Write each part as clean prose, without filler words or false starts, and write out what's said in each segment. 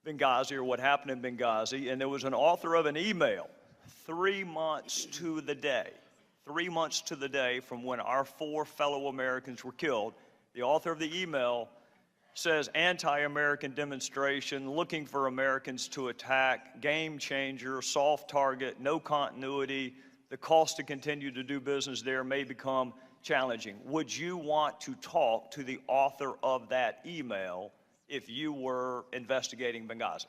Benghazi or what happened in Benghazi, and there was an author of an email 3 months to the day, 3 months to the day from when our 4 fellow Americans were killed. The author of the email says anti-American demonstration, looking for Americans to attack, game changer, soft target, no continuity, the cost to continue to do business there may become challenging. Would you want to talk to the author of that email if you were investigating Benghazi?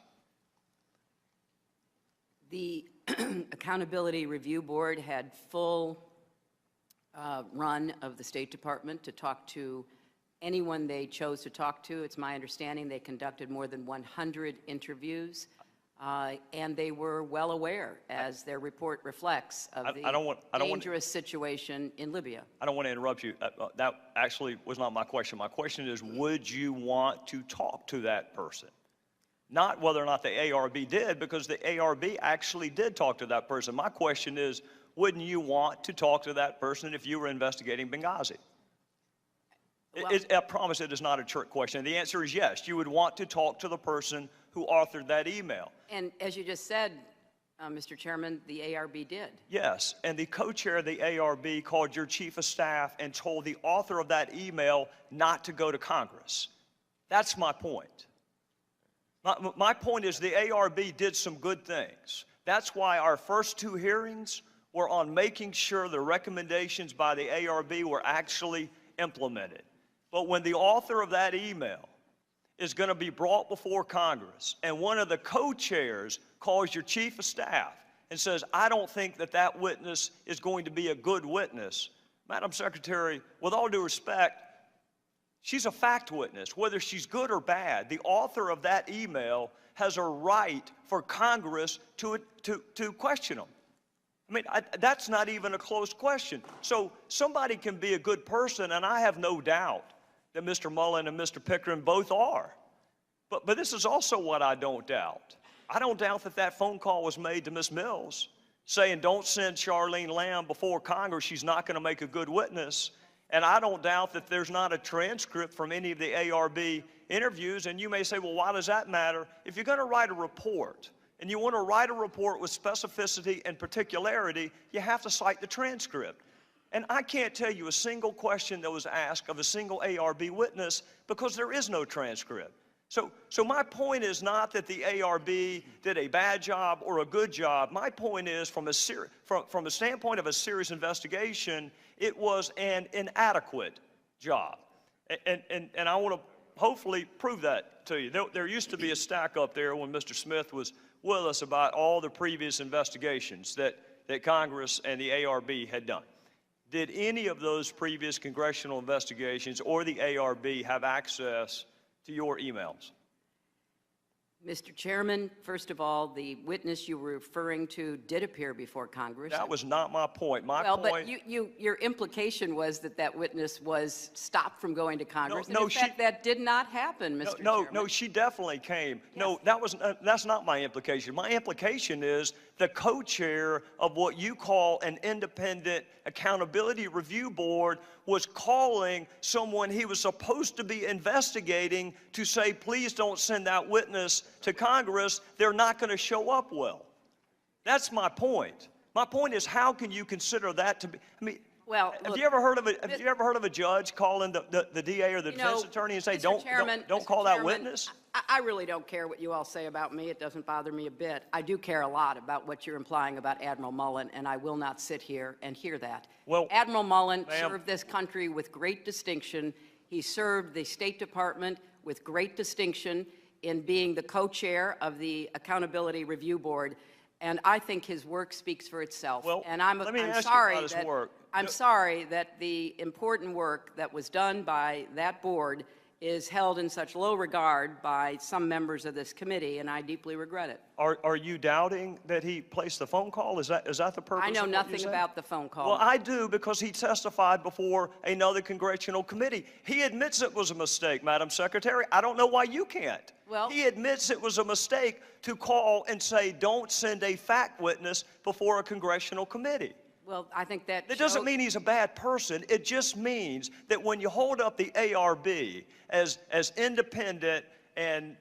The Accountability Review Board had full run of the State Department to talk to anyone they chose to talk to. It's my understanding they conducted more than 100 interviews, and they were well aware, as their report reflects, of the dangerous situation in Libya. I don't want to interrupt you. That actually was not my question. My question is, would you want to talk to that person? Not whether or not the ARB did, because the ARB actually did talk to that person. My question is, wouldn't you want to talk to that person if you were investigating Benghazi? Well, I promise it is not a trick question. The answer is yes. You would want to talk to the person who authored that email. And as you just said, Mr. Chairman, the ARB did. Yes, and the co-chair of the ARB called your chief of staff and told the author of that email not to go to Congress. That's my point. My point is the ARB did some good things. That's why our first 2 hearings were on making sure the recommendations by the ARB were actually implemented. But when the author of that email is going to be brought before Congress and one of the co-chairs calls your chief of staff and says, I don't think that that witness is going to be a good witness, Madam Secretary, with all due respect, she's a fact witness, whether she's good or bad. The author of that email has a right for Congress to question them. I mean, that's not even a close question. So somebody can be a good person, and I have no doubt that Mr. Mullen and Mr. Pickering both are. But this is also what I don't doubt. I don't doubt that that phone call was made to Ms. Mills saying don't send Charlene Lamb before Congress. She's not going to make a good witness. And I don't doubt that there's not a transcript from any of the ARB interviews. And you may say, well, why does that matter? If you're going to write a report, and you want to write a report with specificity and particularity, you have to cite the transcript. And I can't tell you a single question that was asked of a single ARB witness because there is no transcript. So my point is not that the ARB did a bad job or a good job. My point is from a standpoint of a serious investigation, it was an inadequate job. And I want to hopefully prove that to you. There used to be a stack up there when Mr. Smith was with us about all the previous investigations that Congress and the ARB had done. Did any of those previous congressional investigations or the ARB have access to your emails? Mr. Chairman, first of all, the witness you were referring to did appear before Congress. That was not my point. But your implication was that that witness was stopped from going to Congress. No, in fact, that did not happen, Mr. Chairman. No, she definitely came. Yes. No, that's not my implication. My implication is the co-chair of what you call an independent accountability review board was calling someone he was supposed to be investigating to say, please don't send that witness to Congress. They're not going to show up well. That's my point. My point is, how can you consider that to be, I mean, well, have you ever heard of a judge calling the DA or the defense attorney and say, don't call that witness? I really don't care what you all say about me. It doesn't bother me a bit. I do care a lot about what you're implying about Admiral Mullen, and I will not sit here and hear that. Well, Admiral Mullen served this country with great distinction. He served the State Department with great distinction in being the co-chair of the Accountability Review Board. And I think his work speaks for itself. Well, and I'm sorry that the important work that was done by that board is held in such low regard by some members of this committee, and I deeply regret it. Are you doubting that he placed the phone call? Is that the purpose? I know nothing about the phone call. Well, I do, because he testified before another congressional committee. He admits it was a mistake, Madam Secretary. I don't know why you can't. Well, he admits it was a mistake to call and say, don't send a fact witness before a congressional committee. Well, I think that doesn't mean he's a bad person. It just means that when you hold up the ARB as independent and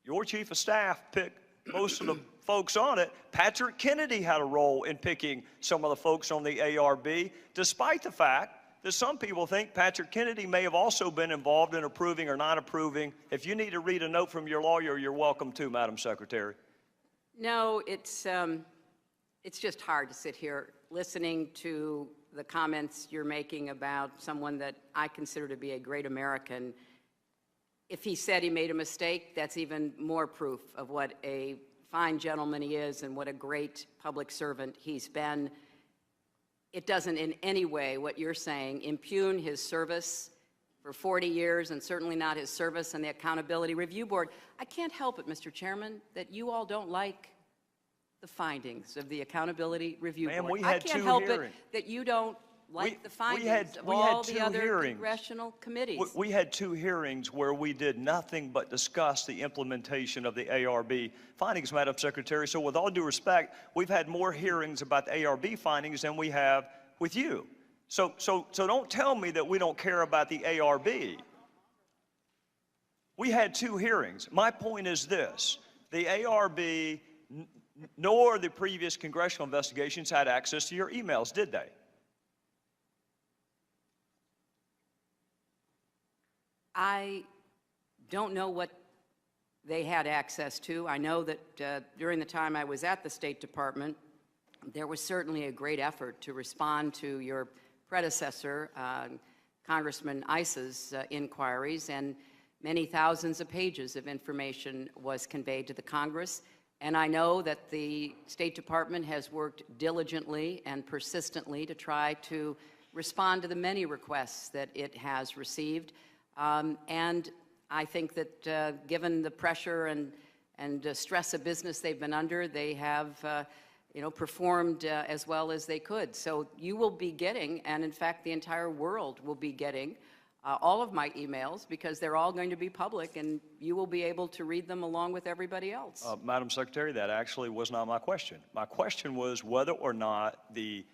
Your chief of staff picked most of the folks on it. Patrick Kennedy had a role in picking some of the folks on the ARB, despite the fact that some people think Patrick Kennedy may have also been involved in approving or not approving. If you need to read a note from your lawyer, you're welcome to, Madam Secretary. No, it's just hard to sit here listening to the comments you're making about someone that I consider to be a great American. If he said he made a mistake, that's even more proof of what a fine gentleman he is and what a great public servant he's been. It doesn't in any way, what you're saying, impugn his service for 40 years and certainly not his service on the Accountability Review Board. I can't help it, Mr. Chairman, that you all don't like the findings of the Accountability Review Board. We had I can't two help hearings. it that you don't like the findings of all the other congressional committees. We had 2 hearings where we did nothing but discuss the implementation of the ARB findings, Madam Secretary. So with all due respect, we've had more hearings about the ARB findings than we have with you. So don't tell me that we don't care about the ARB. We had 2 hearings. My point is this: the ARB nor the previous congressional investigations had access to your emails, did they? I don't know what they had access to. I know that during the time I was at the State Department, there was certainly a great effort to respond to your predecessor, Congressman Iss's inquiries, and many thousands of pages of information was conveyed to the Congress. And I know that the State Department has worked diligently and persistently to try to respond to the many requests that it has received. And I think that given the pressure and stress of business they've been under, they have performed as well as they could. So you will be getting, and in fact the entire world will be getting, all of my emails, because they're all going to be public, and you will be able to read them along with everybody else. Madam Secretary, that actually was not my question. My question was whether or not the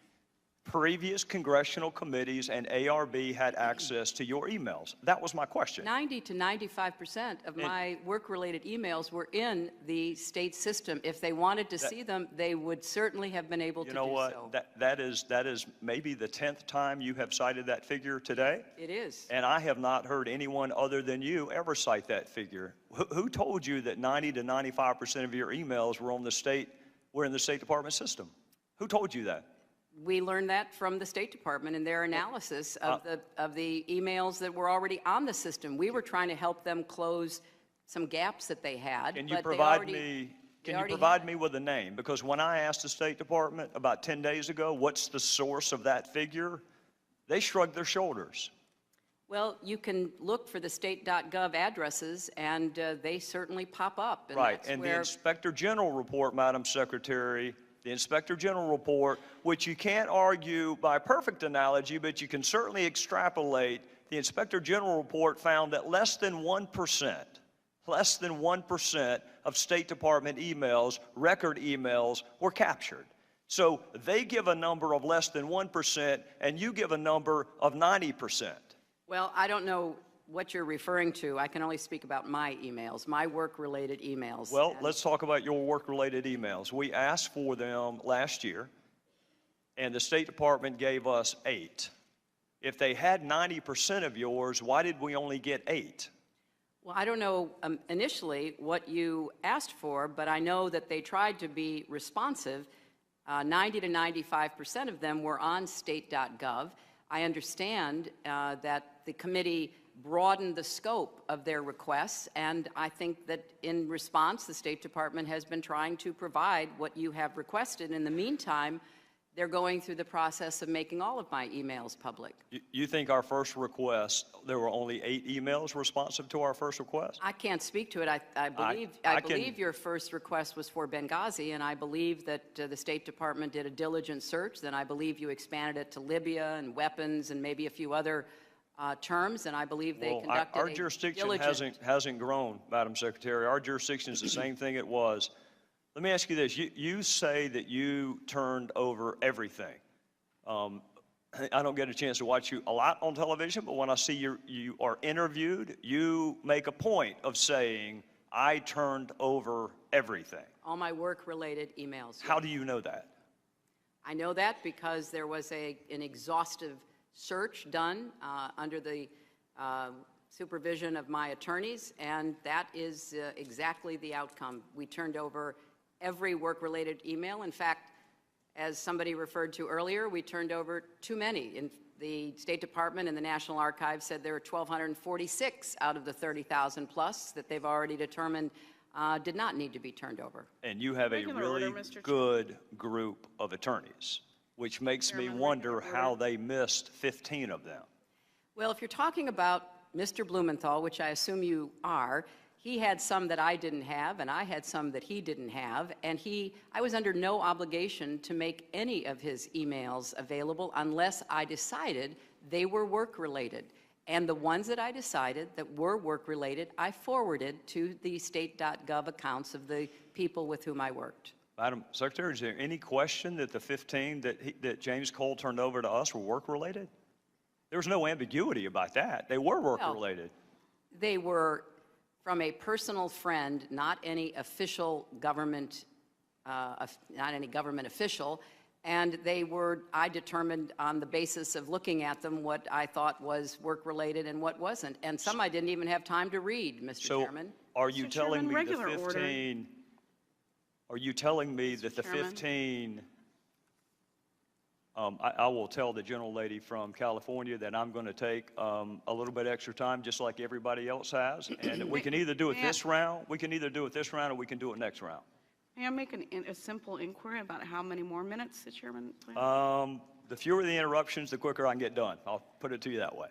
previous congressional committees and ARB had access to your emails. That was my question. 90 to 95% of my work-related emails were in the state system. If they wanted to see them, they would certainly have been able to do so. You know what? That is maybe the 10th time you have cited that figure today. It is. And I have not heard anyone other than you ever cite that figure. Who told you that 90 to 95% of your emails were in the State Department system? Who told you that? We learned that from the State Department in their analysis of the emails that were already on the system. We were trying to help them close some gaps that they had. Can you provide me with a name? Because when I asked the State Department about 10 days ago, what's the source of that figure, they shrugged their shoulders. Well, you can look for the state.gov addresses, and they certainly pop up. And right, and the Inspector General report, Madam Secretary, the Inspector General report, which you can't argue by perfect analogy, but you can certainly extrapolate, the Inspector General report found that less than 1% of State Department emails, record emails, were captured. So they give a number of less than 1%, and you give a number of 90%. Well, I don't know what you're referring to. I can only speak about my emails, my work-related emails. Well, let's talk about your work-related emails. We asked for them last year, and the State Department gave us 8. If they had 90% of yours, why did we only get 8? Well, I don't know initially what you asked for, but I know that they tried to be responsive. 90 to 95% of them were on state.gov. I understand that the committee broadened the scope of their requests, and I think that in response, the State Department has been trying to provide what you have requested. In the meantime, they're going through the process of making all of my emails public. You think our first request, there were only 8 emails responsive to our first request? I can't speak to it. I believe your first request was for Benghazi, and I believe that the State Department did a diligent search. Then I believe you expanded it to Libya and weapons and maybe a few other terms, and I believe they conducted our jurisdiction hasn't grown, Madam Secretary. Our jurisdiction is the same thing it was. Let me ask you this. You say that you turned over everything. I don't get a chance to watch you a lot on television, but when I see you are interviewed, you make a point of saying, I turned over everything. All my work-related emails. How do you know that? I know that because there was an exhaustive search done under the supervision of my attorneys, and that is exactly the outcome. We turned over every work-related email. In fact, as somebody referred to earlier, we turned over too many. In the State Department and the National Archives said there were 1,246 out of the 30,000 plus that they've already determined did not need to be turned over. And you have a really good group of attorneys, which makes me wonder how they missed 15 of them. Well, if you're talking about Mr. Blumenthal, which I assume you are, he had some that I didn't have, and I had some that he didn't have, and I was under no obligation to make any of his emails available unless I decided they were work-related. And the ones that I decided that were work-related, I forwarded to the state.gov accounts of the people with whom I worked. Madam Secretary, is there any question that the 15 that James Cole turned over to us were work-related? There was no ambiguity about that. They were work-related. Well, they were from a personal friend, not any official government, not any government official, and I determined on the basis of looking at them what I thought was work-related and what wasn't. And some I didn't even have time to read, Mr. Chairman. So are you telling me the 15, are you telling me that the 15, I will tell the gentlelady from California that I'm going to take a little bit extra time, just like everybody else has, and we can either do it this round, or we can do it next round. May I make a simple inquiry about how many more minutes the chairman plans? The fewer the interruptions, the quicker I can get done. I'll put it to you that way.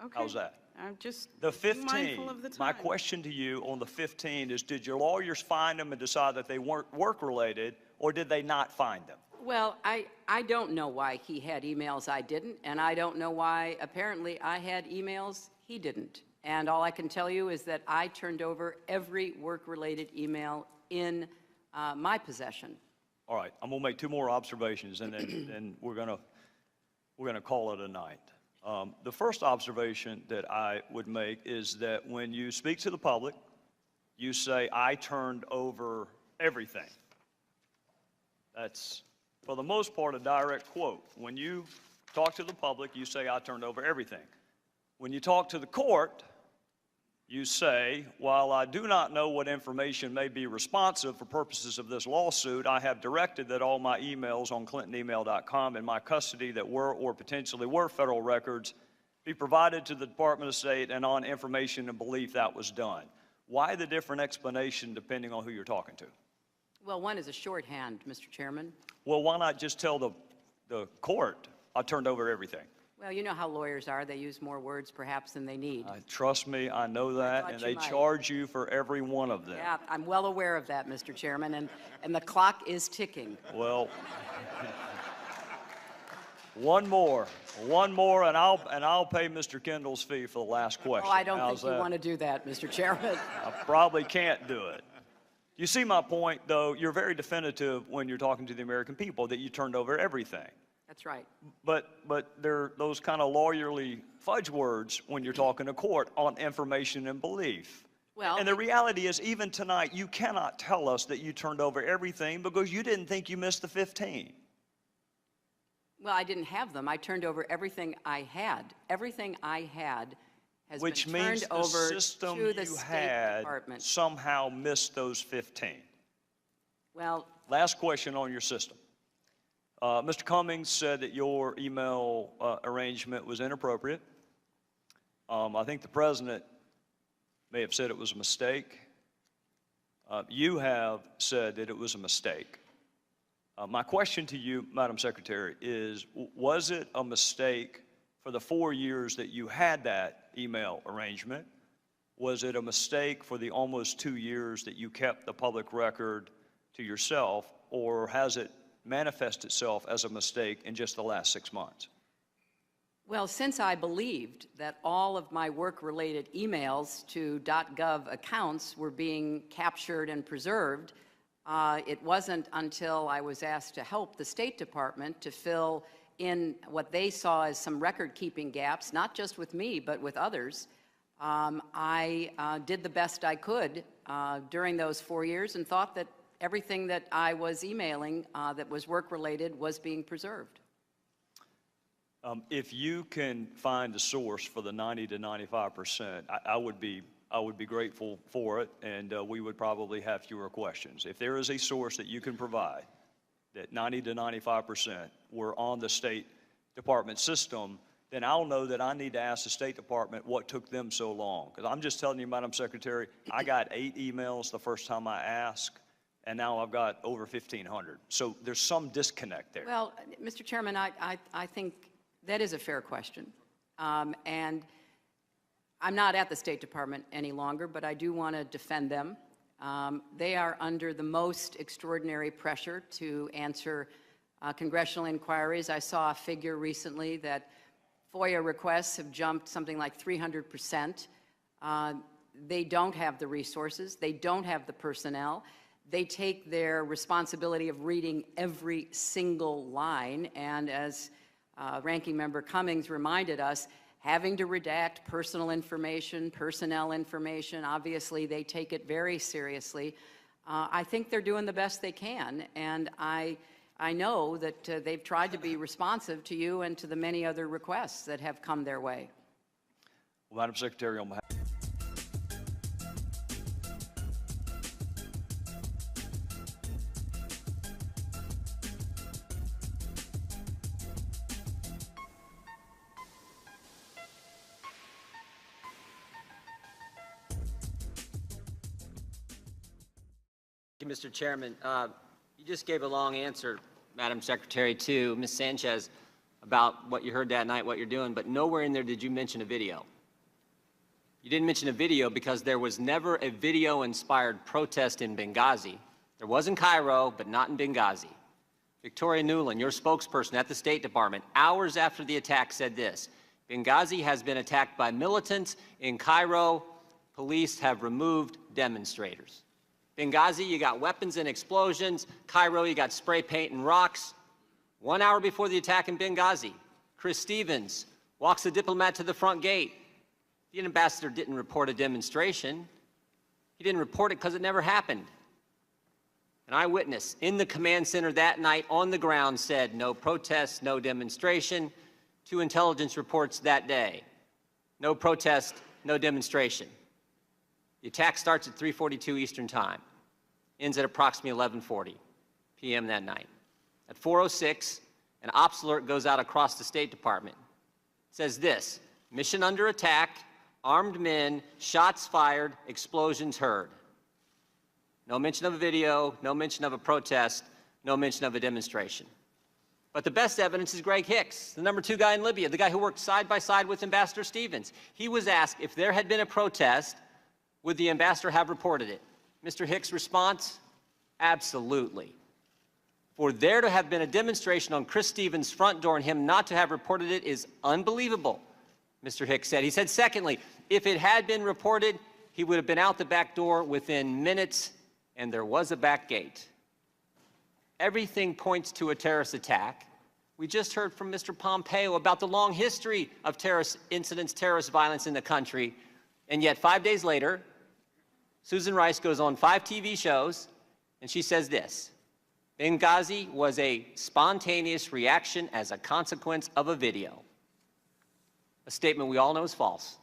Okay. How's that? I'm just The 15, mindful of the time. my question to you on the 15 is, did your lawyers find them and decide that they weren't work-related, or did they not find them? Well, I don't know why he had emails I didn't, and I don't know why apparently I had emails he didn't. And all I can tell you is that I turned over every work-related email in my possession. All right, I'm going to make two more observations, and then we're going to call it a night. The first observation that I would make is that when you speak to the public, you say, I turned over everything. That's, for the most part, a direct quote. When you talk to the public, you say, I turned over everything. When you talk to the court, you say, while I do not know what information may be responsive for purposes of this lawsuit, I have directed that all my emails on clintonemail.com in my custody that were or potentially were federal records be provided to the Department of State, and on information and belief that was done. Why the different explanation depending on who you're talking to? Well, one is a shorthand, Mr. Chairman. Well, why not just tell the court I turned over everything? Well, you know how lawyers are. They use more words perhaps than they need. Trust me, I know that, and they charge you for every one of them. Yeah, I'm well aware of that, Mr. Chairman, and the clock is ticking. Well, one more, and I'll pay Mr. Kendall's fee for the last question. Oh, I don't think you want to do that, Mr. Chairman. I probably can't do it. You see my point, though? You're very definitive when you're talking to the American people that you turned over everything. That's right. But there are those kind of lawyerly fudge words when you're talking to court on information and belief. Well, and the reality is, even tonight, you cannot tell us that you turned over everything because you didn't think you missed the 15. Well, I didn't have them. I turned over everything I had. Everything I had has been turned over to the State Department. Which means the system you had somehow missed those 15. Well, last question on your system. Mr. Cummings said that your email arrangement was inappropriate. I think the president may have said it was a mistake. You have said that it was a mistake. My question to you, Madam Secretary, is was it a mistake for the 4 years that you had that email arrangement? Was it a mistake for the almost 2 years that you kept the public record to yourself, or has it manifest itself as a mistake in just the last 6 months? Well, since I believed that all of my work-related emails to .gov accounts were being captured and preserved, it wasn't until I was asked to help the State Department to fill in what they saw as some record-keeping gaps, not just with me, but with others. I did the best I could during those 4 years and thought that everything that I was emailing that was work-related was being preserved. If you can find a source for the 90 to 95%, I would be grateful for it, and we would probably have fewer questions. If there is a source that you can provide that 90 to 95% were on the State Department system, then I'll know that I need to ask the State Department what took them so long. Because I'm just telling you, Madam Secretary, I got 8 emails the first time I asked, and now I've got over 1,500. So there's some disconnect there. Well, Mr. Chairman, I think that is a fair question. And I'm not at the State Department any longer, but I do want to defend them. They are under the most extraordinary pressure to answer congressional inquiries. I saw a figure recently that FOIA requests have jumped something like 300%. They don't have the resources. They don't have the personnel. They take their responsibility of reading every single line, and as Ranking Member Cummings reminded us, having to redact personal information, personnel information, obviously they take it very seriously. I think they're doing the best they can, and I know that they've tried to be responsive to you and to the many other requests that have come their way. Well, Madam Secretary, on behalf Mr. Chairman, you just gave a long answer, Madam Secretary, to Ms. Sanchez about what you heard that night, what you're doing, but nowhere in there did you mention a video. You didn't mention a video because there was never a video-inspired protest in Benghazi. There was in Cairo, but not in Benghazi. Victoria Nuland, your spokesperson at the State Department, hours after the attack said this: Benghazi has been attacked by militants. In Cairo, police have removed demonstrators. Benghazi, you got weapons and explosions. Cairo, you got spray paint and rocks. 1 hour before the attack in Benghazi, Chris Stevens walks the diplomat to the front gate. The ambassador didn't report a demonstration. He didn't report it because it never happened. An eyewitness in the command center that night on the ground said no protest, no demonstration. 2 intelligence reports that day. No protest, no demonstration. The attack starts at 3:42 Eastern Time, ends at approximately 11:40 p.m. that night. At 4:06, an ops alert goes out across the State Department. It says this: mission under attack, armed men, shots fired, explosions heard. No mention of a video, no mention of a protest, no mention of a demonstration. But the best evidence is Greg Hicks, the #2 guy in Libya, the guy who worked side by side with Ambassador Stevens. He was asked if there had been a protest, would the ambassador have reported it? Mr. Hicks' response, absolutely. For there to have been a demonstration on Chris Stevens' front door and him not to have reported it is unbelievable, Mr. Hicks said. He said, secondly, if it had been reported, he would have been out the back door within minutes, and there was a back gate. Everything points to a terrorist attack. We just heard from Mr. Pompeo about the long history of terrorist incidents, terrorist violence in the country, and yet 5 days later, Susan Rice goes on 5 TV shows, and she says this: Benghazi was a spontaneous reaction as a consequence of a video. A statement we all know is false.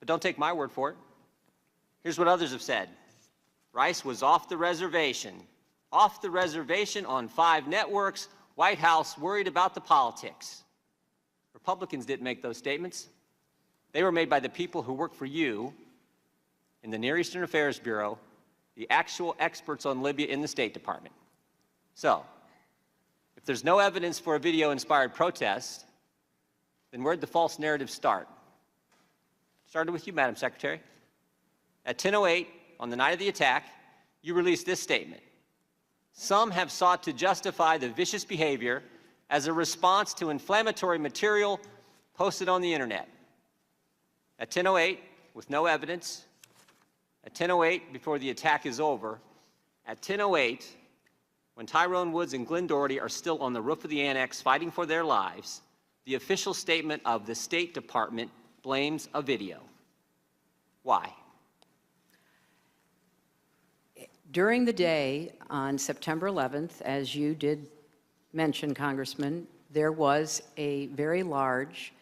But don't take my word for it. Here's what others have said. Rice was off the reservation on 5 networks, White House worried about the politics. Republicans didn't make those statements. They were made by the people who work for you in the Near Eastern Affairs Bureau, the actual experts on Libya in the State Department. So, if there's no evidence for a video-inspired protest, then where'd the false narrative start? Started with you, Madam Secretary. At 10:08, on the night of the attack, you released this statement: some have sought to justify the vicious behavior as a response to inflammatory material posted on the internet. At 10:08, with no evidence, at 10:08, before the attack is over, at 10:08, when Tyrone Woods and Glenn Doherty are still on the roof of the annex fighting for their lives, the official statement of the State Department blames a video. Why? During the day on September 11th, as you did mention, Congressman, there was a very large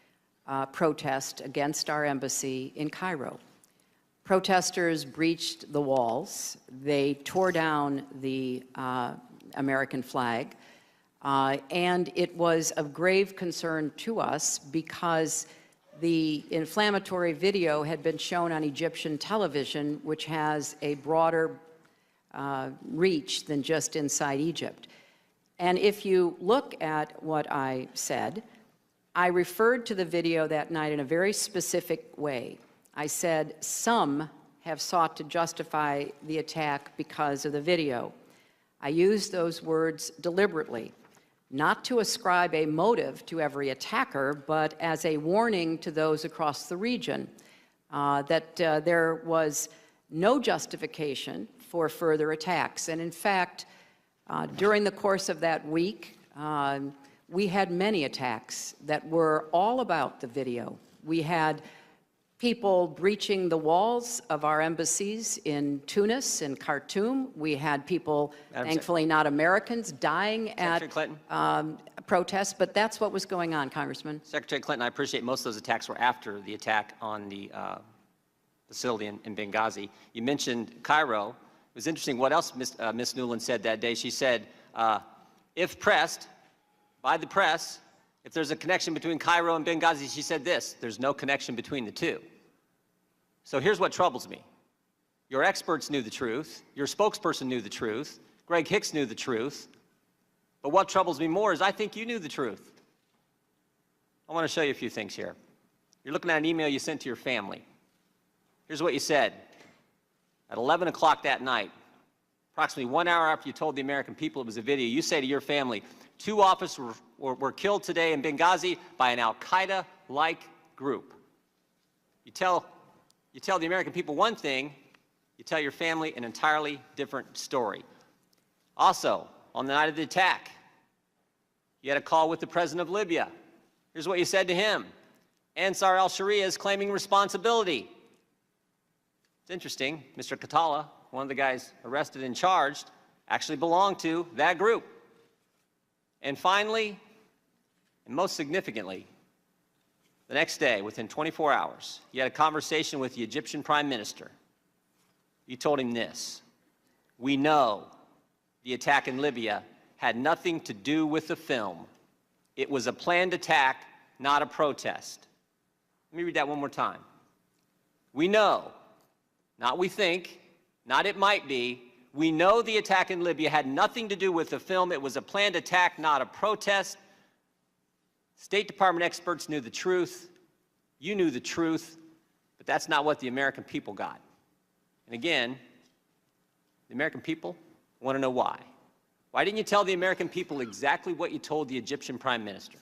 protest against our embassy in Cairo. Protesters breached the walls. They tore down the American flag. And it was of grave concern to us because the inflammatory video had been shown on Egyptian television, which has a broader reach than just inside Egypt. And if you look at what I said, I referred to the video that night in a very specific way. I said, some have sought to justify the attack because of the video. I used those words deliberately, not to ascribe a motive to every attacker, but as a warning to those across the region that there was no justification for further attacks. And in fact, during the course of that week, we had many attacks that were all about the video. We had people breaching the walls of our embassies in Tunis and Khartoum. We had people, thankfully not Americans, dying at protests, but that's what was going on, Congressman. Secretary Clinton, I appreciate most of those attacks were after the attack on the facility in Benghazi. You mentioned Cairo. It was interesting what else Ms. Newland said that day. She said, if pressed by the press, if there's a connection between Cairo and Benghazi, she said this, there's no connection between the two. So here's what troubles me. Your experts knew the truth. Your spokesperson knew the truth. Greg Hicks knew the truth. But what troubles me more is I think you knew the truth. I want to show you a few things here. You're looking at an email you sent to your family. Here's what you said. At 11 o'clock that night, approximately 1 hour after you told the American people it was a video, you say to your family, 2 officers were killed today in Benghazi by an al-Qaeda-like group. You tell the American people one thing, you tell your family an entirely different story. Also, on the night of the attack, you had a call with the president of Libya. Here's what you said to him. Ansar al-Sharia is claiming responsibility. It's interesting, Mr. Katala, one of the guys arrested and charged, actually belonged to that group. And finally, and most significantly, the next day, within 24 hours, you had a conversation with the Egyptian Prime Minister. You told him this: we know the attack in Libya had nothing to do with the film. It was a planned attack, not a protest. Let me read that one more time. We know, not we think, not it might be, we know the attack in Libya had nothing to do with the film. It was a planned attack, not a protest. State Department experts knew the truth. You knew the truth, but that's not what the American people got. And again, the American people want to know why. Why didn't you tell the American people exactly what you told the Egyptian Prime Minister?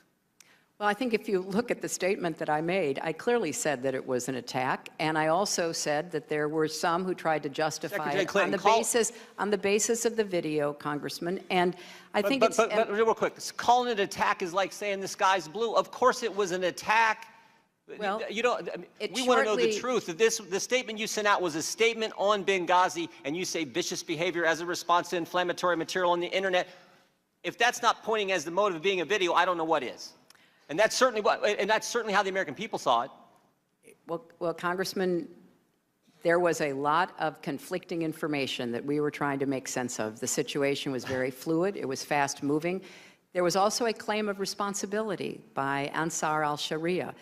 Well, I think if you look at the statement that I made, I clearly said that it was an attack, and I also said that there were some who tried to justify it on the basis of the video, Congressman. And I think but real quick, calling it an attack is like saying the sky's blue. Of course, it was an attack. Well, we want to know the truth. The statement you sent out was a statement on Benghazi, and you say vicious behavior as a response to inflammatory material on the internet. If that's not pointing as the motive of being a video, I don't know what is. And that's certainly how the American people saw it. Well, Congressman, there was a lot of conflicting information that we were trying to make sense of. The situation was very fluid. It was fast moving. There was also a claim of responsibility by Ansar al-Sharia.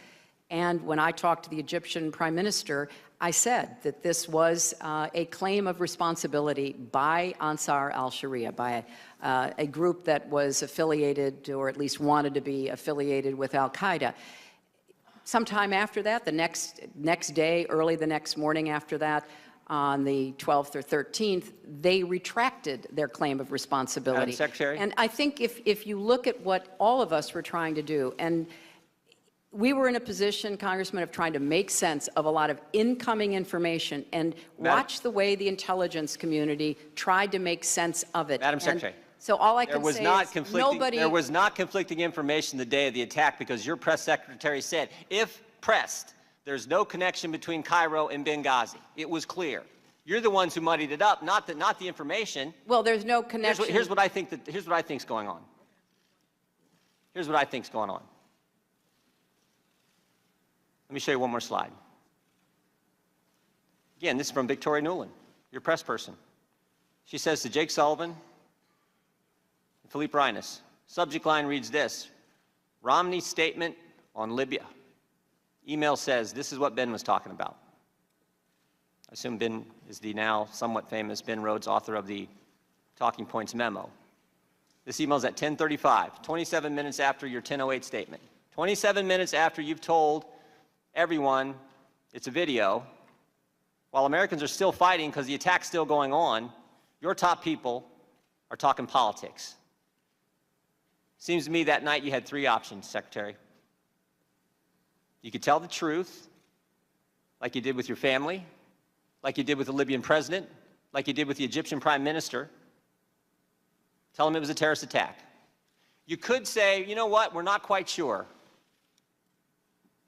And when I talked to the Egyptian Prime Minister, I said that this was a claim of responsibility by Ansar al-Sharia, by a group that was affiliated, or at least wanted to be affiliated with al-Qaeda. Sometime after that, the next day, early the next morning after that, on the 12th or 13th, they retracted their claim of responsibility. Madam Secretary? And I think if you look at what all of us were trying to do, and we were in a position, Congressman, of trying to make sense of a lot of incoming information and watch the way the intelligence community tried to make sense of it. Madam Secretary. So all I can say is nobody... There was not conflicting information the day of the attack because your press secretary said, if pressed, there's no connection between Cairo and Benghazi. It was clear. You're the ones who muddied it up, not the information. Well, there's no connection. Here's what I think's going on. Here's what I think's going on. Let me show you one more slide. Again, this is from Victoria Nuland, your press person. She says to Jake Sullivan and Philippe Reines, subject line reads this: Romney's statement on Libya. Email says, this is what Ben was talking about. I assume Ben is the now somewhat famous Ben Rhodes, author of the Talking Points memo. This email's at 10:35, 27 minutes after your 10:08 statement. 27 minutes after you've told everyone it's a video. While Americans are still fighting because the attack's still going on, your top people are talking politics. Seems to me that night you had three options, Secretary. You could tell the truth, like you did with your family, like you did with the Libyan president, like you did with the Egyptian prime minister. Tell them it was a terrorist attack. You could say, you know what, we're not quite sure.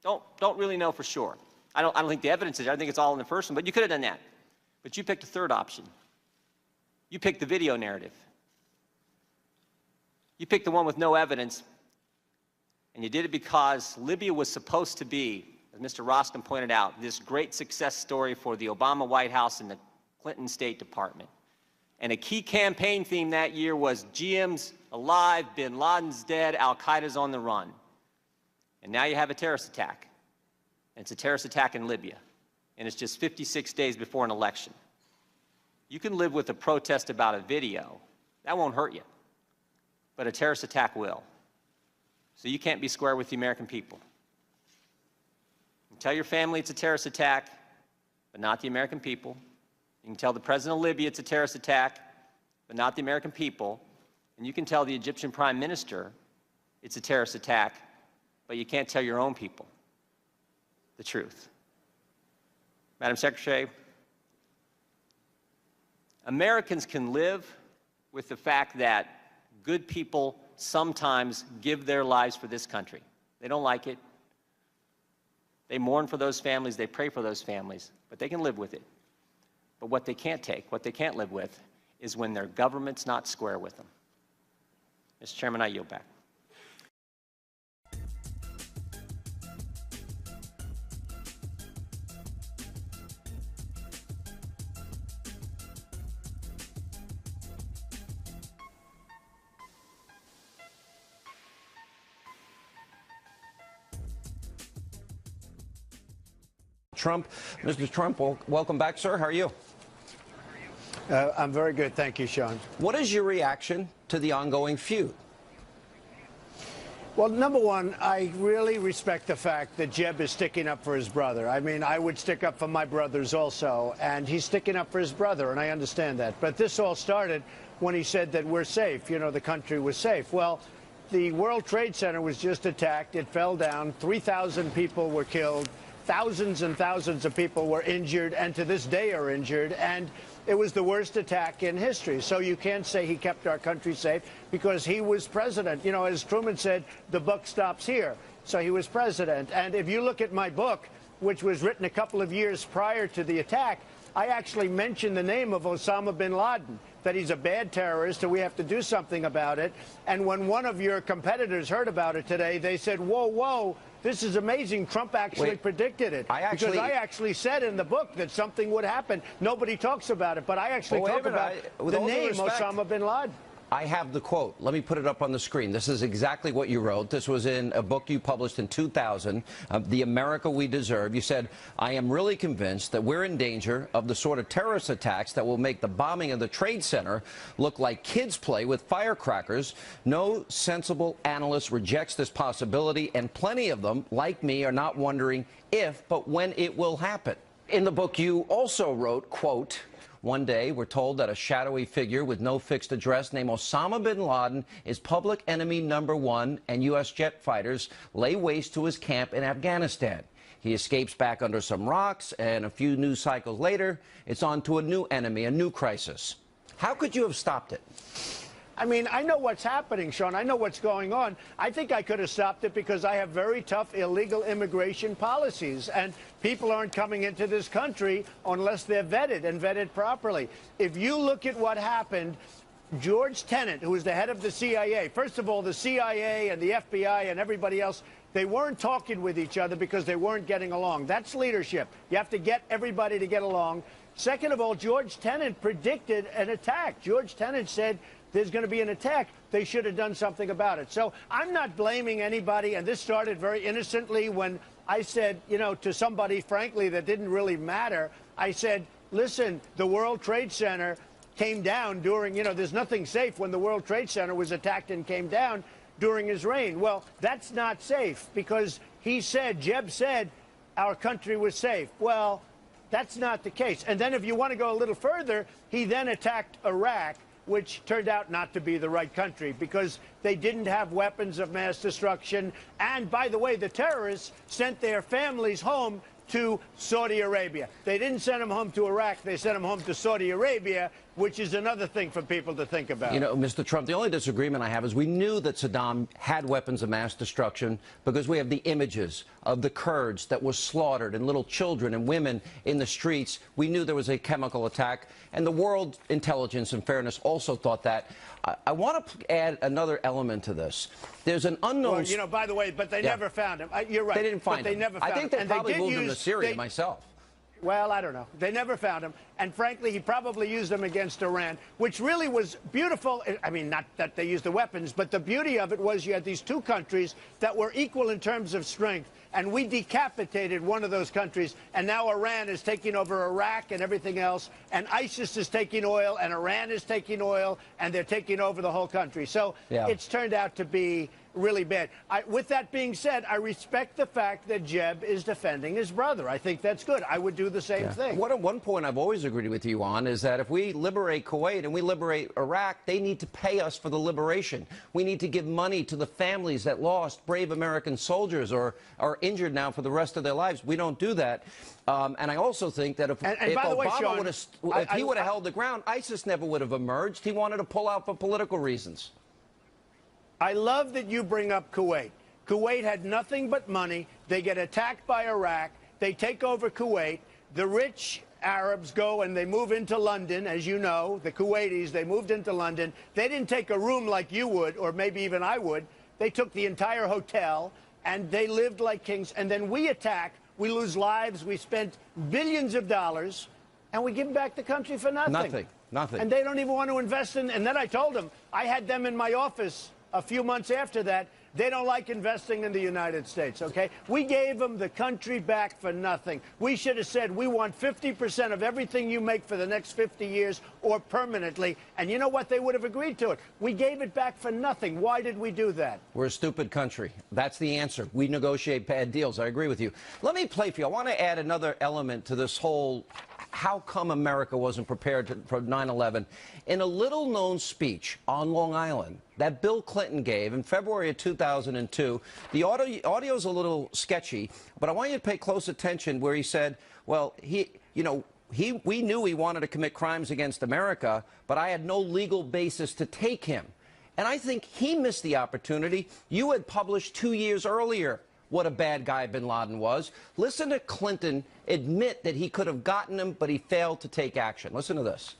Don't really know for sure. I don't think the evidence is there. I think it's all in the first one, but you could have done that. But you picked a third option. You picked the video narrative. You picked the one with no evidence, and you did it because Libya was supposed to be, as Mr. Roskin pointed out, this great success story for the Obama White House and the Clinton State Department. And a key campaign theme that year was GM's alive, bin Laden's dead, Al-Qaeda's on the run. And now you have a terrorist attack. And it's a terrorist attack in Libya. And it's just 56 days before an election. You can live with a protest about a video. That won't hurt you. But a terrorist attack will. So you can't be square with the American people. You can tell your family it's a terrorist attack, but not the American people. You can tell the president of Libya it's a terrorist attack, but not the American people. And you can tell the Egyptian prime minister it's a terrorist attack, but you can't tell your own people the truth. Madam Secretary, Americans can live with the fact that good people sometimes give their lives for this country. They don't like it. They mourn for those families. They pray for those families. But they can live with it. But what they can't take, what they can't live with, is when their government's not square with them. Mr. Chairman, I yield back. Trump. Mr. Trump, welcome back, sir. How are you? I'm very good. Thank you, Sean. What is your reaction to the ongoing feud? Well, number one, I really respect the fact that Jeb is sticking up for his brother. I mean, I would stick up for my brothers also, and he's sticking up for his brother, and I understand that. But this all started when he said that we're safe, you know, the country was safe. Well, the World Trade Center was just attacked. It fell down. 3,000 people were killed. Thousands and thousands of people were injured, and to this day are injured, and it was the worst attack in history. So you can't say he kept our country safe because he was president. You know, as Truman said, the buck stops here. So he was president. And if you look at my book, which was written a couple of years prior to the attack, I actually mentioned the name of Osama bin Laden, that he's a bad terrorist and we have to do something about it. And when one of your competitors heard about it today, they said, whoa, whoa, this is amazing. Trump actually predicted it. Because I actually said in the book that something would happen. Nobody talks about it, but I actually talk about the name Osama bin Laden. I have the quote. Let me put it up on the screen. This is exactly what you wrote. This was in a book you published in 2000, The America We Deserve. You said, I am really convinced that we're in danger of the sort of terrorist attacks that will make the bombing of the Trade Center look like kids play with firecrackers. No sensible analyst rejects this possibility, and plenty of them, like me, are not wondering if, but when it will happen. In the book, you also wrote, quote, one day, we're told that a shadowy figure with no fixed address named Osama bin Laden is public enemy #1, and U.S. jet fighters lay waste to his camp in Afghanistan. He escapes back under some rocks, and a few news cycles later, it's on to a new enemy, a new crisis. How could you have stopped it? I mean, I know what's happening, Sean. I know what's going on. I think I could have stopped it because I have very tough illegal immigration policies. And people aren't coming into this country unless they're vetted and vetted properly. If you look at what happened, George Tenet, who was the head of the CIA, first of all, the CIA and the FBI and everybody else, they weren't talking with each other because they weren't getting along. That's leadership. You have to get everybody to get along. Second of all, George Tenet predicted an attack. George Tenet said there's going to be an attack. They should have done something about it. So I'm not blaming anybody, and this started very innocently when I said, you know, to somebody, frankly, that didn't really matter. I said, listen, the World Trade Center came down during, you know, there's nothing safe when the World Trade Center was attacked and came down during his reign. Well, that's not safe because he said, Jeb said, our country was safe. Well, that's not the case. And then if you want to go a little further, he then attacked Iraq, which turned out not to be the right country because they didn't have weapons of mass destruction. And by the way, the terrorists sent their families home to Saudi Arabia. They didn't send them home to Iraq. They sent them home to Saudi Arabia, which is another thing for people to think about. You know, Mr. Trump, the only disagreement I have is we knew that Saddam had weapons of mass destruction because we have the images of the Kurds that were slaughtered and little children and women in the streets. We knew there was a chemical attack, and the world intelligence and fairness also thought that. I want to add another element to this. There's an unknown... Well, you know, by the way, but they never found him. You're right. They didn't find him. They never found him. I think they probably moved him to Syria myself. Well, I don't know. They never found him. And frankly, he probably used them against Iran, which really was beautiful. I mean, not that they used the weapons, but the beauty of it was you had these two countries that were equal in terms of strength. And we decapitated one of those countries. And now Iran is taking over Iraq and everything else. And ISIS is taking oil, and Iran is taking oil, and they're taking over the whole country. So it's turned out to be really bad. With that being said, I respect the fact that Jeb is defending his brother. I think that's good. I would do the same thing. One point I've always agreed with you on is that if we liberate Kuwait and we liberate Iraq, they need to pay us for the liberation. We need to give money to the families that lost brave American soldiers or are injured now for the rest of their lives. We don't do that. And I also think that if Obama would have, if he would have held the ground, ISIS never would have emerged. He wanted to pull out for political reasons. I love that you bring up Kuwait. Kuwait had nothing but money. They get attacked by Iraq. They take over Kuwait. The rich Arabs go and they move into London, as you know, the Kuwaitis, they moved into London. They didn't take a room like you would, or maybe even I would. They took the entire hotel, and they lived like kings. And then we attack. We lose lives. We spent billions of dollars, and we give back the country for nothing. Nothing. And they don't even want to invest in. And then I told them, I had them in my office a few months after that. They don't like investing in the United States, okay? We gave them the country back for nothing. We should have said, we want 50% of everything you make for the next 50 years or permanently. And you know what? They would have agreed to it. We gave it back for nothing. Why did we do that? We're a stupid country. That's the answer. We negotiate bad deals. I agree with you. Let me play for you. I want to add another element to this whole how come America wasn't prepared for 9/11. In a little-known speech on Long Island that Bill Clinton gave in February of 2002, the audio's a little sketchy, but I want you to pay close attention where he said, well, we knew he wanted to commit crimes against America, but I had no legal basis to take him. And I think he missed the opportunity. You had published 2 years earlier what a bad guy bin Laden was. Listen to Clinton admit that he could have gotten him, but he failed to take action. Listen to this.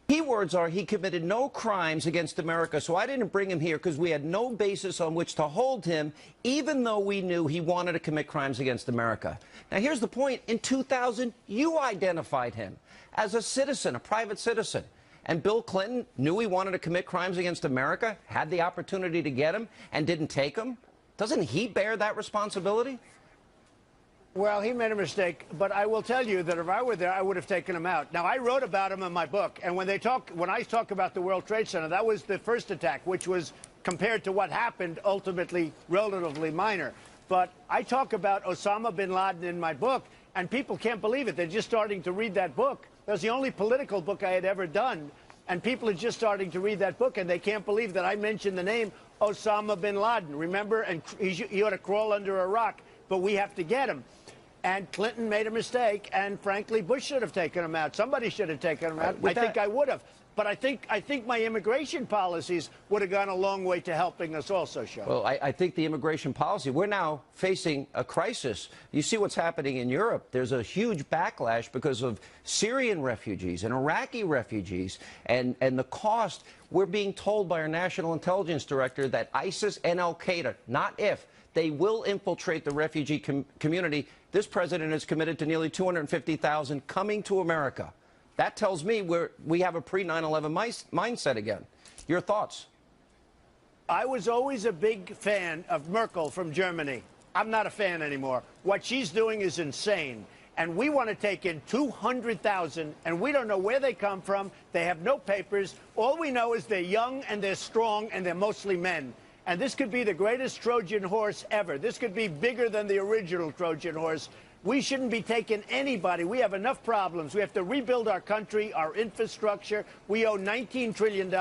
Keywords are, he committed no crimes against America, so I didn't bring him here because we had no basis on which to hold him, even though we knew he wanted to commit crimes against America. Now, here's the point. In 2000, you identified him as a citizen, a private citizen. And Bill Clinton knew he wanted to commit crimes against America, had the opportunity to get him, and didn't take him. Doesn't he bear that responsibility? Well, he made a mistake, but I will tell you that if I were there, I would have taken him out. Now, I wrote about him in my book, and when I talk about the World Trade Center, that was the first attack, which was, compared to what happened, ultimately relatively minor. But I talk about Osama bin Laden in my book, and people can't believe it. They're just starting to read that book. That was the only political book I had ever done, and people are just starting to read that book, and they can't believe that I mentioned the name Osama bin Laden. Remember? And he ought to crawl under a rock, but we have to get him. And Clinton made a mistake, and frankly, Bush should have taken him out. Somebody should have taken him out. I think I would have. But I think my immigration policies would have gone a long way to helping us also, Sean. Well, I think the immigration policy, we're now facing a crisis. You see what's happening in Europe. There's a huge backlash because of Syrian refugees and Iraqi refugees and the cost. We're being told by our National Intelligence Director that ISIS and Al-Qaeda, not if, they will infiltrate the refugee community. This president is committed to nearly 250,000 coming to America. That tells me we have a pre-9/11 mindset again. Your thoughts? I was always a big fan of Merkel from Germany. I'm not a fan anymore. What she's doing is insane. And we want to take in 200,000, and we don't know where they come from. They have no papers. All we know is they're young and they're strong and they're mostly men. And this could be the greatest Trojan horse ever. This could be bigger than the original Trojan horse. We shouldn't be taking anybody. We have enough problems. We have to rebuild our country, our infrastructure. We owe $19 trillion.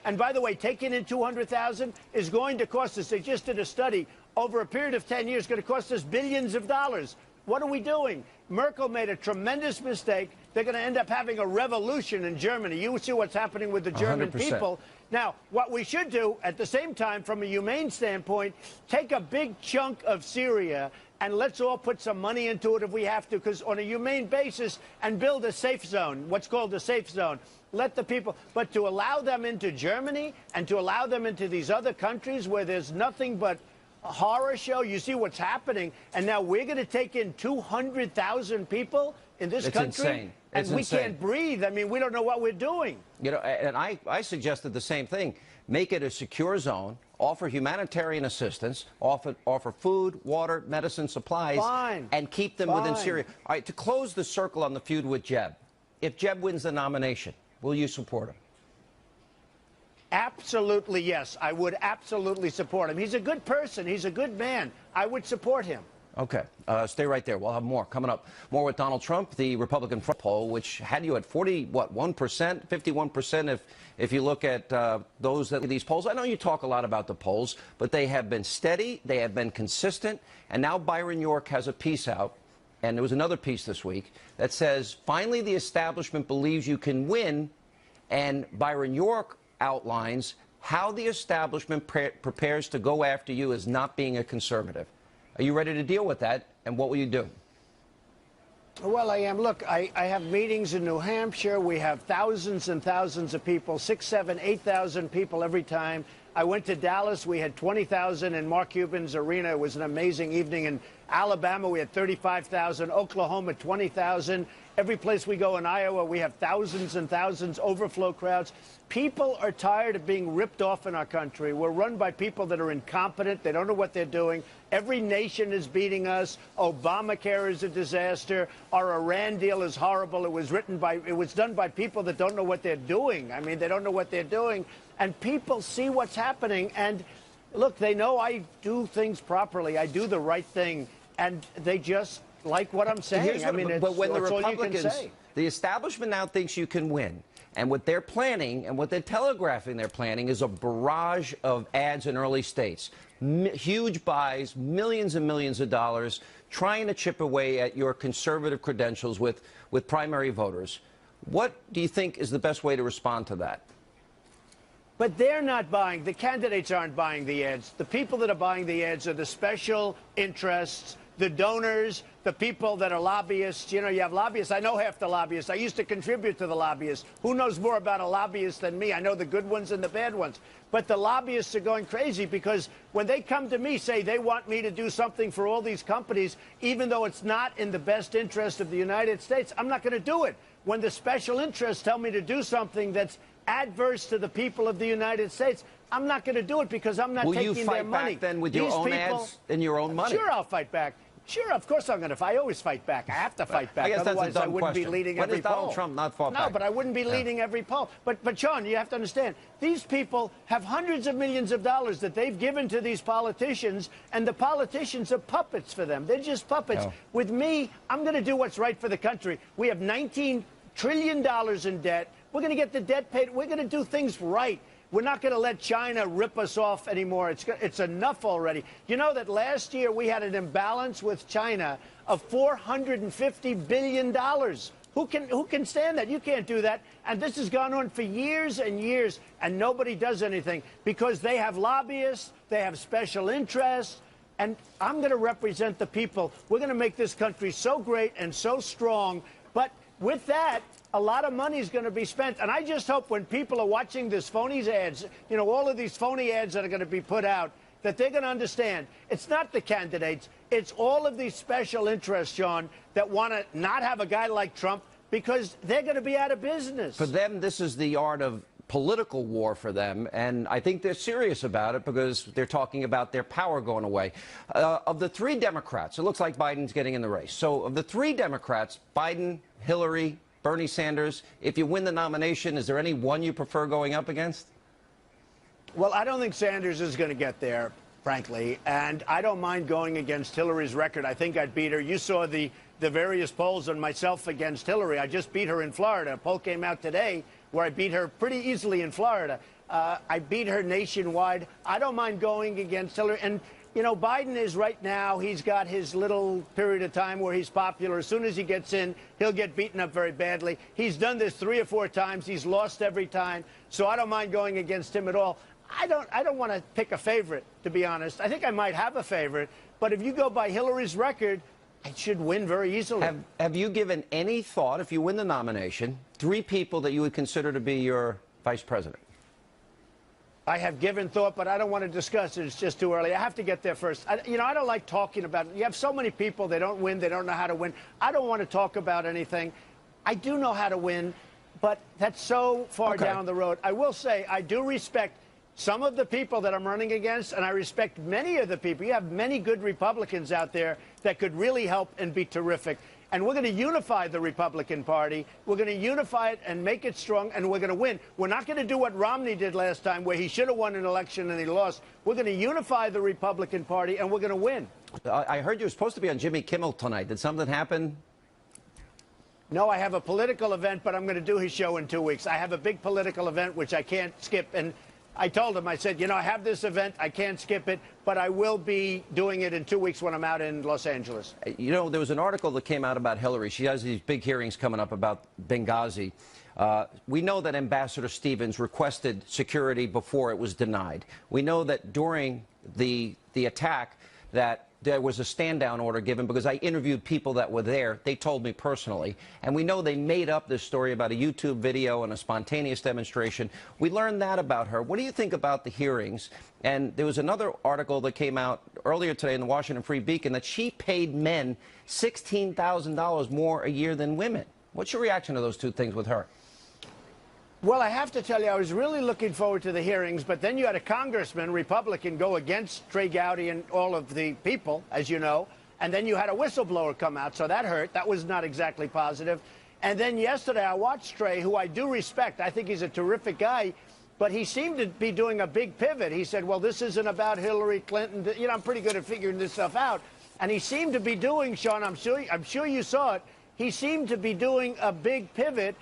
And by the way, taking in 200,000 is going to cost us, they just did a study, over a period of 10 years, going to cost us billions of dollars. What are we doing? Merkel made a tremendous mistake. They're going to end up having a revolution in Germany. You see what's happening with the German 100%. people. Now, what we should do at the same time, from a humane standpoint, take a big chunk of Syria and let's all put some money into it if we have to, because on a humane basis, and build a safe zone, what's called a safe zone. Let the people, but to allow them into Germany and to allow them into these other countries where there's nothing but a horror show, you see what's happening, and now we're going to take in 200,000 people in this country? Insane. And we can't breathe. I mean, we don't know what we're doing. You know, and I suggested the same thing. Make it a secure zone, offer humanitarian assistance, offer food, water, medicine, supplies, Fine. and keep them within Syria. All right, to close the circle on the feud with Jeb, if Jeb wins the nomination, will you support him? Absolutely, yes. I would absolutely support him. He's a good person. He's a good man. I would support him. Okay, stay right there. We'll have more coming up. More with Donald Trump, the Republican front poll, which had you at 1%, 51% if you look at these polls. I know you talk a lot about the polls, but they have been steady, they have been consistent, and now Byron York has a piece out, and there was another piece this week that says, finally the establishment believes you can win, and Byron York outlines how the establishment prepares to go after you as not being a conservative. Are you ready to deal with that, and what will you do? Well, I am. Look, I have meetings in New Hampshire. We have thousands and thousands of people, 6,000, 7,000, 8,000 people every time. I went to Dallas. We had 20,000 in Mark Cuban's arena. It was an amazing evening. In Alabama, we had 35,000. Oklahoma, 20,000. Every place we go in Iowa, we have thousands and thousands, overflow crowds. People are tired of being ripped off in our country. We're run by people that are incompetent. They don't know what they're doing. Every nation is beating us. Obamacare is a disaster. Our Iran deal is horrible. It was done by people that don't know what they're doing. I mean, they don't know what they're doing. And people see what's happening. And look, they know I do things properly. I do the right thing. And they just like what I'm saying. But when the that's all you can Republicans, say. the establishment now thinks you can win. And what they're planning and what they're telegraphing they're planning is a barrage of ads in early states. Huge buys, millions and millions of dollars, trying to chip away at your conservative credentials with primary voters. What do you think is the best way to respond to that? But they're not buying. The candidates aren't buying the ads. The people that are buying the ads are the special interests, the donors, the people that are lobbyists. You know, you have lobbyists. I know half the lobbyists. I used to contribute to the lobbyists. Who knows more about a lobbyist than me? I know the good ones and the bad ones. But the lobbyists are going crazy because when they come to me, say they want me to do something for all these companies, even though it's not in the best interest of the United States, I'm not going to do it. When the special interests tell me to do something that's adverse to the people of the United States, I'm not going to do it because I'm not taking their money. Will you fight back then with your own ads and your own money? Sure, I'll fight back. Sure, of course I'm going to fight. I always fight back. I have to fight back. I guess Otherwise, that's a I dumb wouldn't question. be leading When every has Donald poll. Trump not fought back? No, but I wouldn't be leading every poll. But Sean, you have to understand, these people have hundreds of millions of dollars that they've given to these politicians, and the politicians are puppets for them. They're just puppets. No. With me, I'm going to do what's right for the country. We have $19 trillion in debt. We're going to get the debt paid. We're going to do things right. We're not going to let China rip us off anymore. It's enough already. You know that last year we had an imbalance with China of $450 billion. Who can stand that? You can't do that. And this has gone on for years and years, and nobody does anything because they have lobbyists, they have special interests, and I'm going to represent the people. We're going to make this country so great and so strong. But with that, a lot of money is going to be spent. And I just hope when people are watching this phony ads, you know, all of these phony ads that are going to be put out, that they're going to understand it's not the candidates, it's all of these special interests, Sean, that want to not have a guy like Trump because they're going to be out of business. For them, this is the art of political war for them, and I think they're serious about it because they're talking about their power going away. Of the three Democrats, it looks like Biden's getting in the race. So of the three Democrats, Biden, Hillary, Bernie Sanders, if you win the nomination, is there any one you prefer going up against? Well, I don't think Sanders is going to get there, frankly, and I don't mind going against Hillary's record. I think I'd beat her. You saw the various polls on myself against Hillary. I just beat her in Florida. A poll came out today where I beat her pretty easily in Florida. I beat her nationwide. I don't mind going against Hillary. And, you know, Biden is right now, he's got his little period of time where he's popular. As soon as he gets in, he'll get beaten up very badly. He's done this 3 or 4 times. He's lost every time. So I don't mind going against him at all. I don't want to pick a favorite, to be honest. I think I might have a favorite. But if you go by Hillary's record, I should win very easily. Have you given any thought, if you win the nomination, 3 people that you would consider to be your vice president? I have given thought, but I don't want to discuss it. It's just too early. I have to get there first. You know, I don't like talking about it. You have so many people, they don't win, they don't know how to win. I don't want to talk about anything. I do know how to win, but that's so far down the road. I will say I do respect some of the people that I'm running against, and I respect many of the people. You have many good Republicans out there that could really help and be terrific. And we're going to unify the Republican Party. We're going to unify it and make it strong, and we're going to win. We're not going to do what Romney did last time, where he should have won an election and he lost. We're going to unify the Republican Party, and we're going to win. I heard you were supposed to be on Jimmy Kimmel tonight. Did something happen? No, I have a political event, but I'm going to do his show in 2 weeks. I have a big political event, which I can't skip. And I told him, I said, you know, I have this event. I can't skip it, but I will be doing it in 2 weeks when I'm out in Los Angeles. You know, there was an article that came out about Hillary. She has these big hearings coming up about Benghazi. We know that Ambassador Stevens requested security before it was denied. We know that during the attack that there was a stand-down order given because I interviewed people that were there. They told me personally. And we know they made up this story about a YouTube video and a spontaneous demonstration. We learned that about her. What do you think about the hearings? And there was another article that came out earlier today in the Washington Free Beacon that she paid men $16,000 more a year than women. What's your reaction to those two things with her? Well, I have to tell you, I was really looking forward to the hearings, but then you had a congressman, Republican, go against Trey Gowdy and all of the people, as you know, and then you had a whistleblower come out, so that hurt. That was not exactly positive. And then yesterday I watched Trey, who I do respect. I think he's a terrific guy, but he seemed to be doing a big pivot. He said, well, this isn't about Hillary Clinton. You know, I'm pretty good at figuring this stuff out. And he seemed to be doing, Sean, I'm sure you saw it, he seemed to be doing a big pivot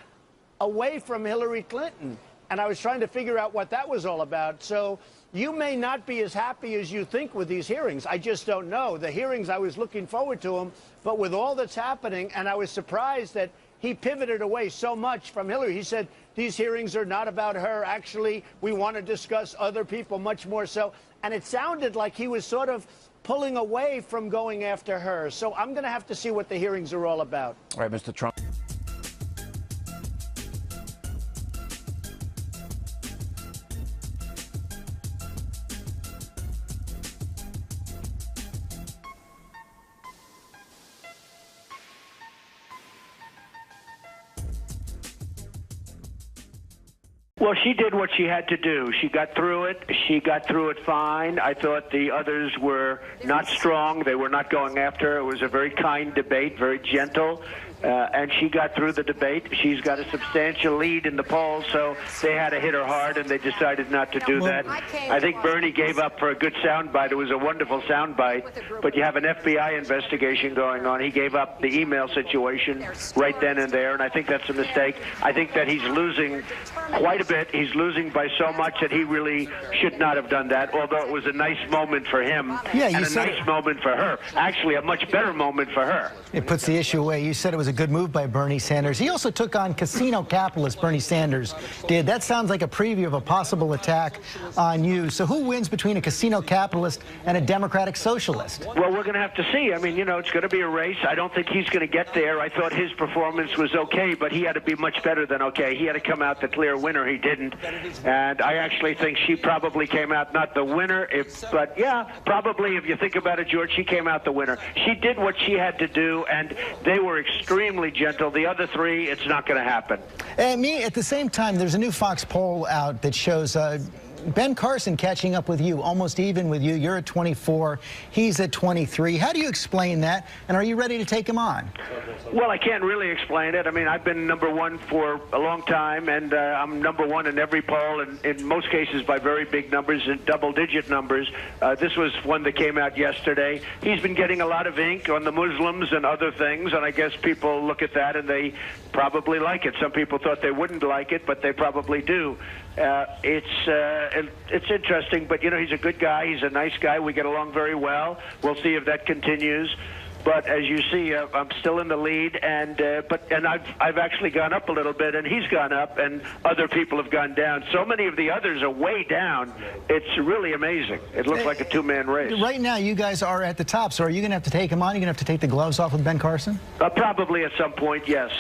away from Hillary Clinton. And I was trying to figure out what that was all about. So you may not be as happy as you think with these hearings. I just don't know. The hearings, I was looking forward to them, but with all that's happening, and I was surprised that he pivoted away so much from Hillary. He said, these hearings are not about her. Actually, we want to discuss other people much more so. And it sounded like he was sort of pulling away from going after her. So I'm going to have to see what the hearings are all about. All right, Mr. Trump. Well, she did what she had to do. She got through it. She got through it fine. I thought the others were not strong. They were not going after her. It was a very kind debate, very gentle. And she got through the debate. She's got a substantial lead in the polls, so they had to hit her hard, and they decided not to do that. I think Bernie gave up for a good soundbite. It was a wonderful soundbite, but you have an FBI investigation going on. He gave up the email situation right then and there, and I think that's a mistake. I think that he's losing quite a bit. He's losing by so much that he really should not have done that, although it was a nice moment for him and a nice moment for her. Actually, a much better moment for her. It puts the issue away. You said it was was a good move by Bernie Sanders. He also took on casino capitalist Bernie Sanders did. That sounds like a preview of a possible attack on you. So who wins between a casino capitalist and a democratic socialist? Well, we're going to have to see. I mean, you know, it's going to be a race. I don't think he's going to get there. I thought his performance was okay, but he had to be much better than okay. He had to come out the clear winner. He didn't. And I actually think she probably came out not the winner, but yeah, probably if you think about it, George, she came out the winner. She did what she had to do, and they were extremely gentle. The other three, it's not going to happen. And at the same time, there's a new Fox poll out that shows Ben Carson catching up with you, almost even with you. You're at 24, he's at 23. How do you explain that, and are you ready to take him on? Well, I can't really explain it. I mean, I've been #1 for a long time, and I'm #1 in every poll, and in most cases by very big numbers and double-digit numbers. This was one that came out yesterday. He's been getting a lot of ink on the Muslims and other things, and I guess people look at that and they probably like it. Some people thought they wouldn't like it, but they probably do. It's interesting, but you know, he's a good guy. He's a nice guy. We get along very well. We'll see if that continues. But as you see, I'm still in the lead, and I've actually gone up a little bit, and he's gone up, and other people have gone down. So many of the others are way down. It's really amazing. It looks like a two-man race. Right now, you guys are at the top. So are you going to have to take him on? Are you going to have to take the gloves off with Ben Carson? Probably at some point, yes.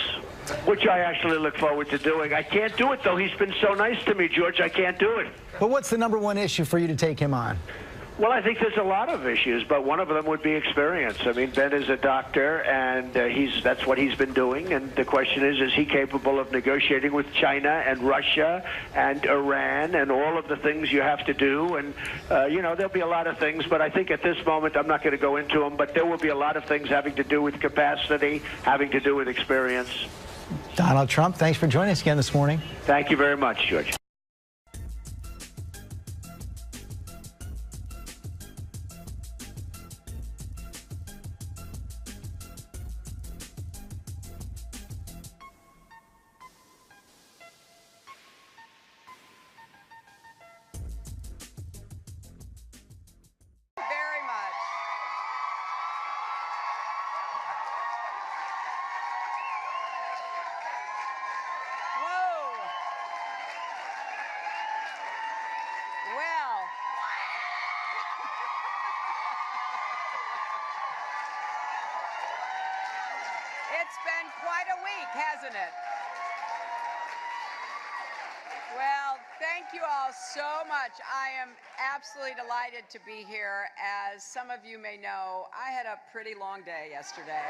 Which I actually look forward to doing. I can't do it, though. He's been so nice to me, George. I can't do it. But what's the #1 issue for you to take him on? Well, I think there's a lot of issues, but one of them would be experience. I mean, Ben is a doctor, and that's what he's been doing. And the question is he capable of negotiating with China and Russia and Iran and all of the things you have to do? And, you know, there'll be a lot of things, but I think at this moment I'm not going to go into them, but there will be a lot of things having to do with capacity, having to do with experience. Donald Trump, thanks for joining us again this morning. Thank you very much, George. It's been quite a week, hasn't it? Well, thank you all so much. I am absolutely delighted to be here. As some of you may know, I had a pretty long day yesterday.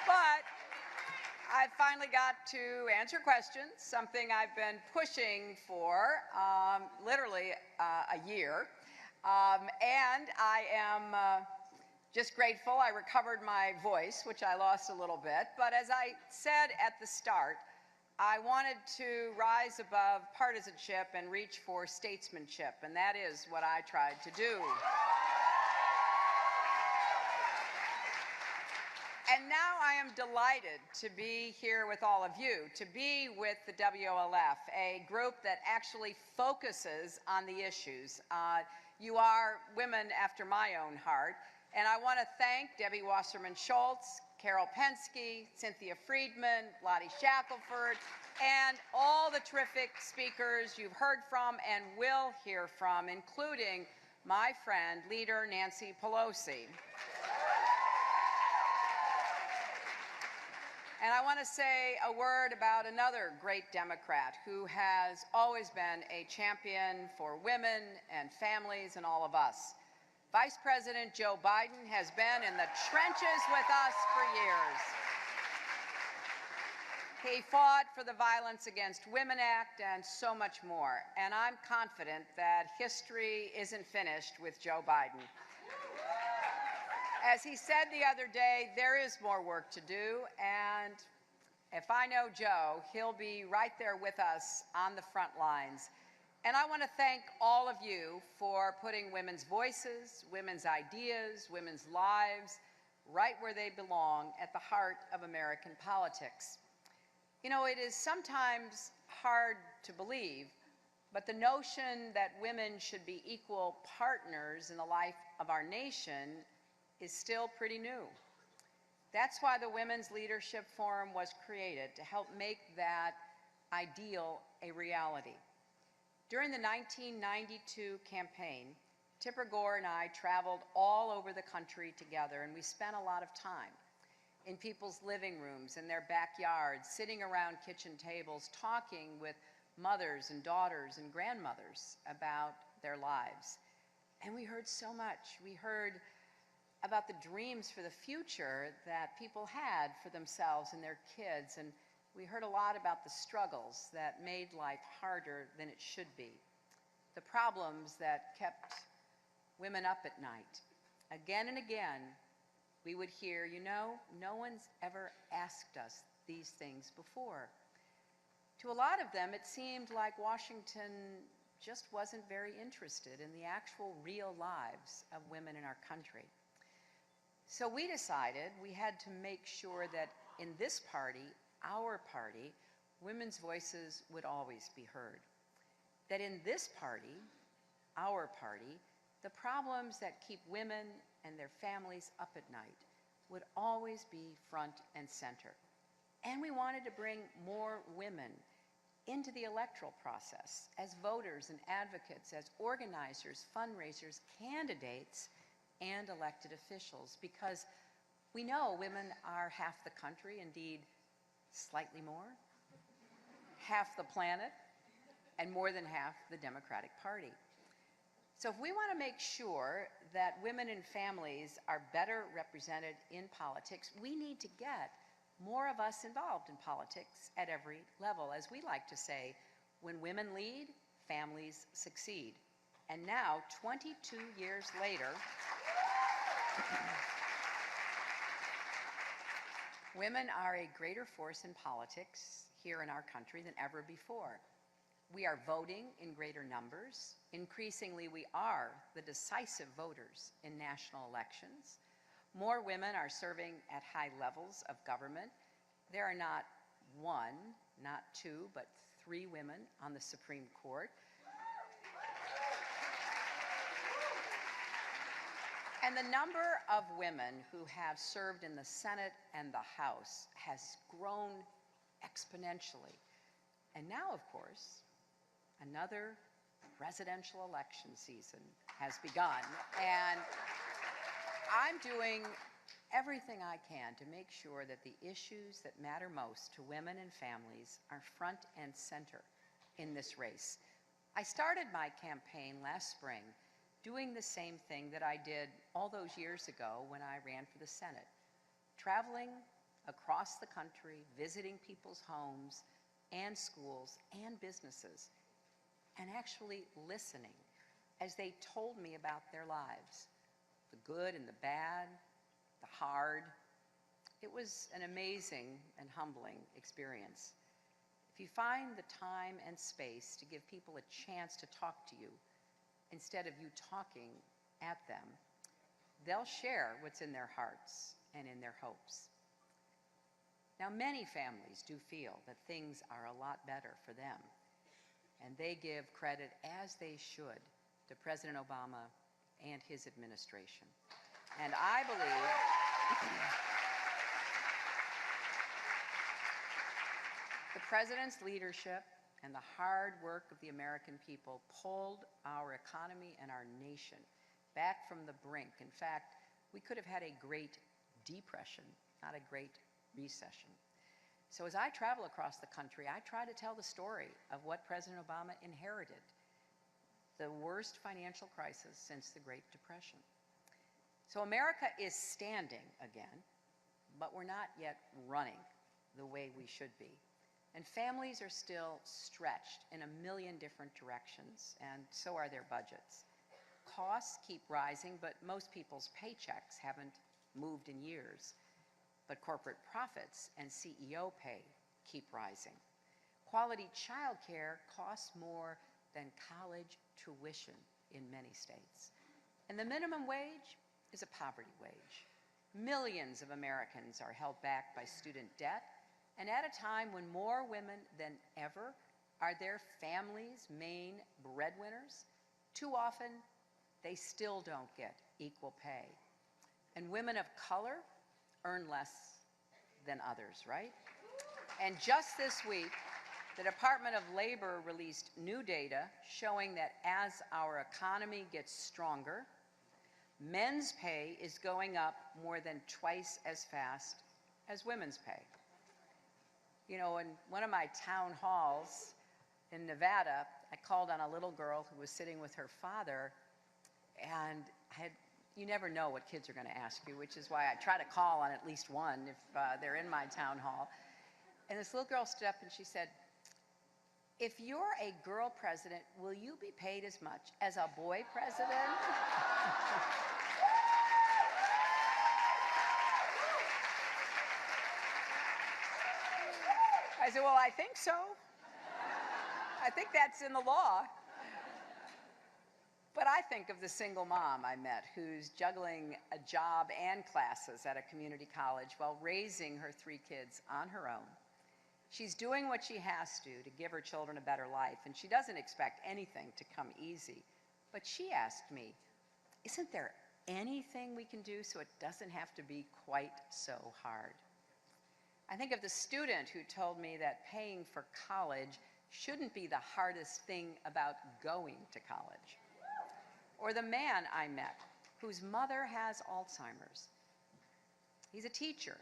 But I finally got to answer questions, something I've been pushing for literally a year. And I am just grateful I recovered my voice, which I lost a little bit. But as I said at the start, I wanted to rise above partisanship and reach for statesmanship, and that is what I tried to do. And now I am delighted to be here with all of you, to be with the WOLF, a group that actually focuses on the issues. You are women after my own heart. And I want to thank Debbie Wasserman Schultz, Carol Penske, Cynthia Friedman, Lottie Shackelford, and all the terrific speakers you've heard from and will hear from, including my friend, leader Nancy Pelosi. And I want to say a word about another great Democrat who has always been a champion for women and families and all of us. Vice President Joe Biden has been in the trenches with us for years. He fought for the Violence Against Women Act and so much more. And I'm confident that history isn't finished with Joe Biden. As he said the other day, there is more work to do, and if I know Joe, he'll be right there with us on the front lines. And I want to thank all of you for putting women's voices, women's ideas, women's lives right where they belong at the heart of American politics. You know, it is sometimes hard to believe, but the notion that women should be equal partners in the life of our nation is still pretty new. That's why the Women's Leadership Forum was created, to help make that ideal a reality. During the 1992 campaign, Tipper Gore and I traveled all over the country together, and we spent a lot of time in people's living rooms, in their backyards, sitting around kitchen tables, talking with mothers and daughters and grandmothers about their lives. And we heard so much. We heard about the dreams for the future that people had for themselves and their kids, and we heard a lot about the struggles that made life harder than it should be, the problems that kept women up at night. Again and again, we would hear, you know, no one's ever asked us these things before. To a lot of them, it seemed like Washington just wasn't very interested in the actual real lives of women in our country. So we decided we had to make sure that in this party, our party, women's voices would always be heard. That in this party, our party, the problems that keep women and their families up at night would always be front and center. And we wanted to bring more women into the electoral process as voters and advocates, as organizers, fundraisers, candidates, and elected officials, because we know women are half the country, indeed slightly more, half the planet, and more than half the Democratic Party. So if we want to make sure that women and families are better represented in politics, we need to get more of us involved in politics at every level. As we like to say, when women lead, families succeed. And now, 22 years later, women are a greater force in politics here in our country than ever before. We are voting in greater numbers. Increasingly, we are the decisive voters in national elections. More women are serving at high levels of government. There are not one, not two, but 3 women on the Supreme Court. And the number of women who have served in the Senate and the House has grown exponentially. And now, of course, another presidential election season has begun. And I'm doing everything I can to make sure that the issues that matter most to women and families are front and center in this race. I started my campaign last spring doing the same thing that I did all those years ago when I ran for the Senate, traveling across the country, visiting people's homes and schools and businesses, and actually listening as they told me about their lives, the good and the bad, the hard. It was an amazing and humbling experience. If you find the time and space to give people a chance to talk to you instead of you talking at them, they'll share what's in their hearts and in their hopes. Now, many families do feel that things are a lot better for them, and they give credit, as they should, to President Obama and his administration. And I believe the President's leadership and the hard work of the American people pulled our economy and our nation back from the brink. In fact, we could have had a Great Depression, not a Great Recession. So as I travel across the country, I try to tell the story of what President Obama inherited, the worst financial crisis since the Great Depression. So America is standing again, but we're not yet running the way we should be. And families are still stretched in a million different directions, and so are their budgets. Costs keep rising, but most people's paychecks haven't moved in years. But corporate profits and CEO pay keep rising. Quality childcare costs more than college tuition in many states. And the minimum wage is a poverty wage. Millions of Americans are held back by student debt, and at a time when more women than ever are their families' main breadwinners, too often they still don't get equal pay. And women of color earn less than others, right? And just this week, the Department of Labor released new data showing that as our economy gets stronger, men's pay is going up more than twice as fast as women's pay. You know, in one of my town halls in Nevada, I called on a little girl who was sitting with her father, and you never know what kids are going to ask you, which is why I try to call on at least one if they're in my town hall. And this little girl stood up and she said, "If you're a girl president, will you be paid as much as a boy president?" I said, "Well, I think so. I think that's in the law." But I think of the single mom I met who's juggling a job and classes at a community college while raising her 3 kids on her own. She's doing what she has to give her children a better life, and she doesn't expect anything to come easy. But she asked me, "Isn't there anything we can do so it doesn't have to be quite so hard?" I think of the student who told me that paying for college shouldn't be the hardest thing about going to college. Or the man I met whose mother has Alzheimer's. He's a teacher.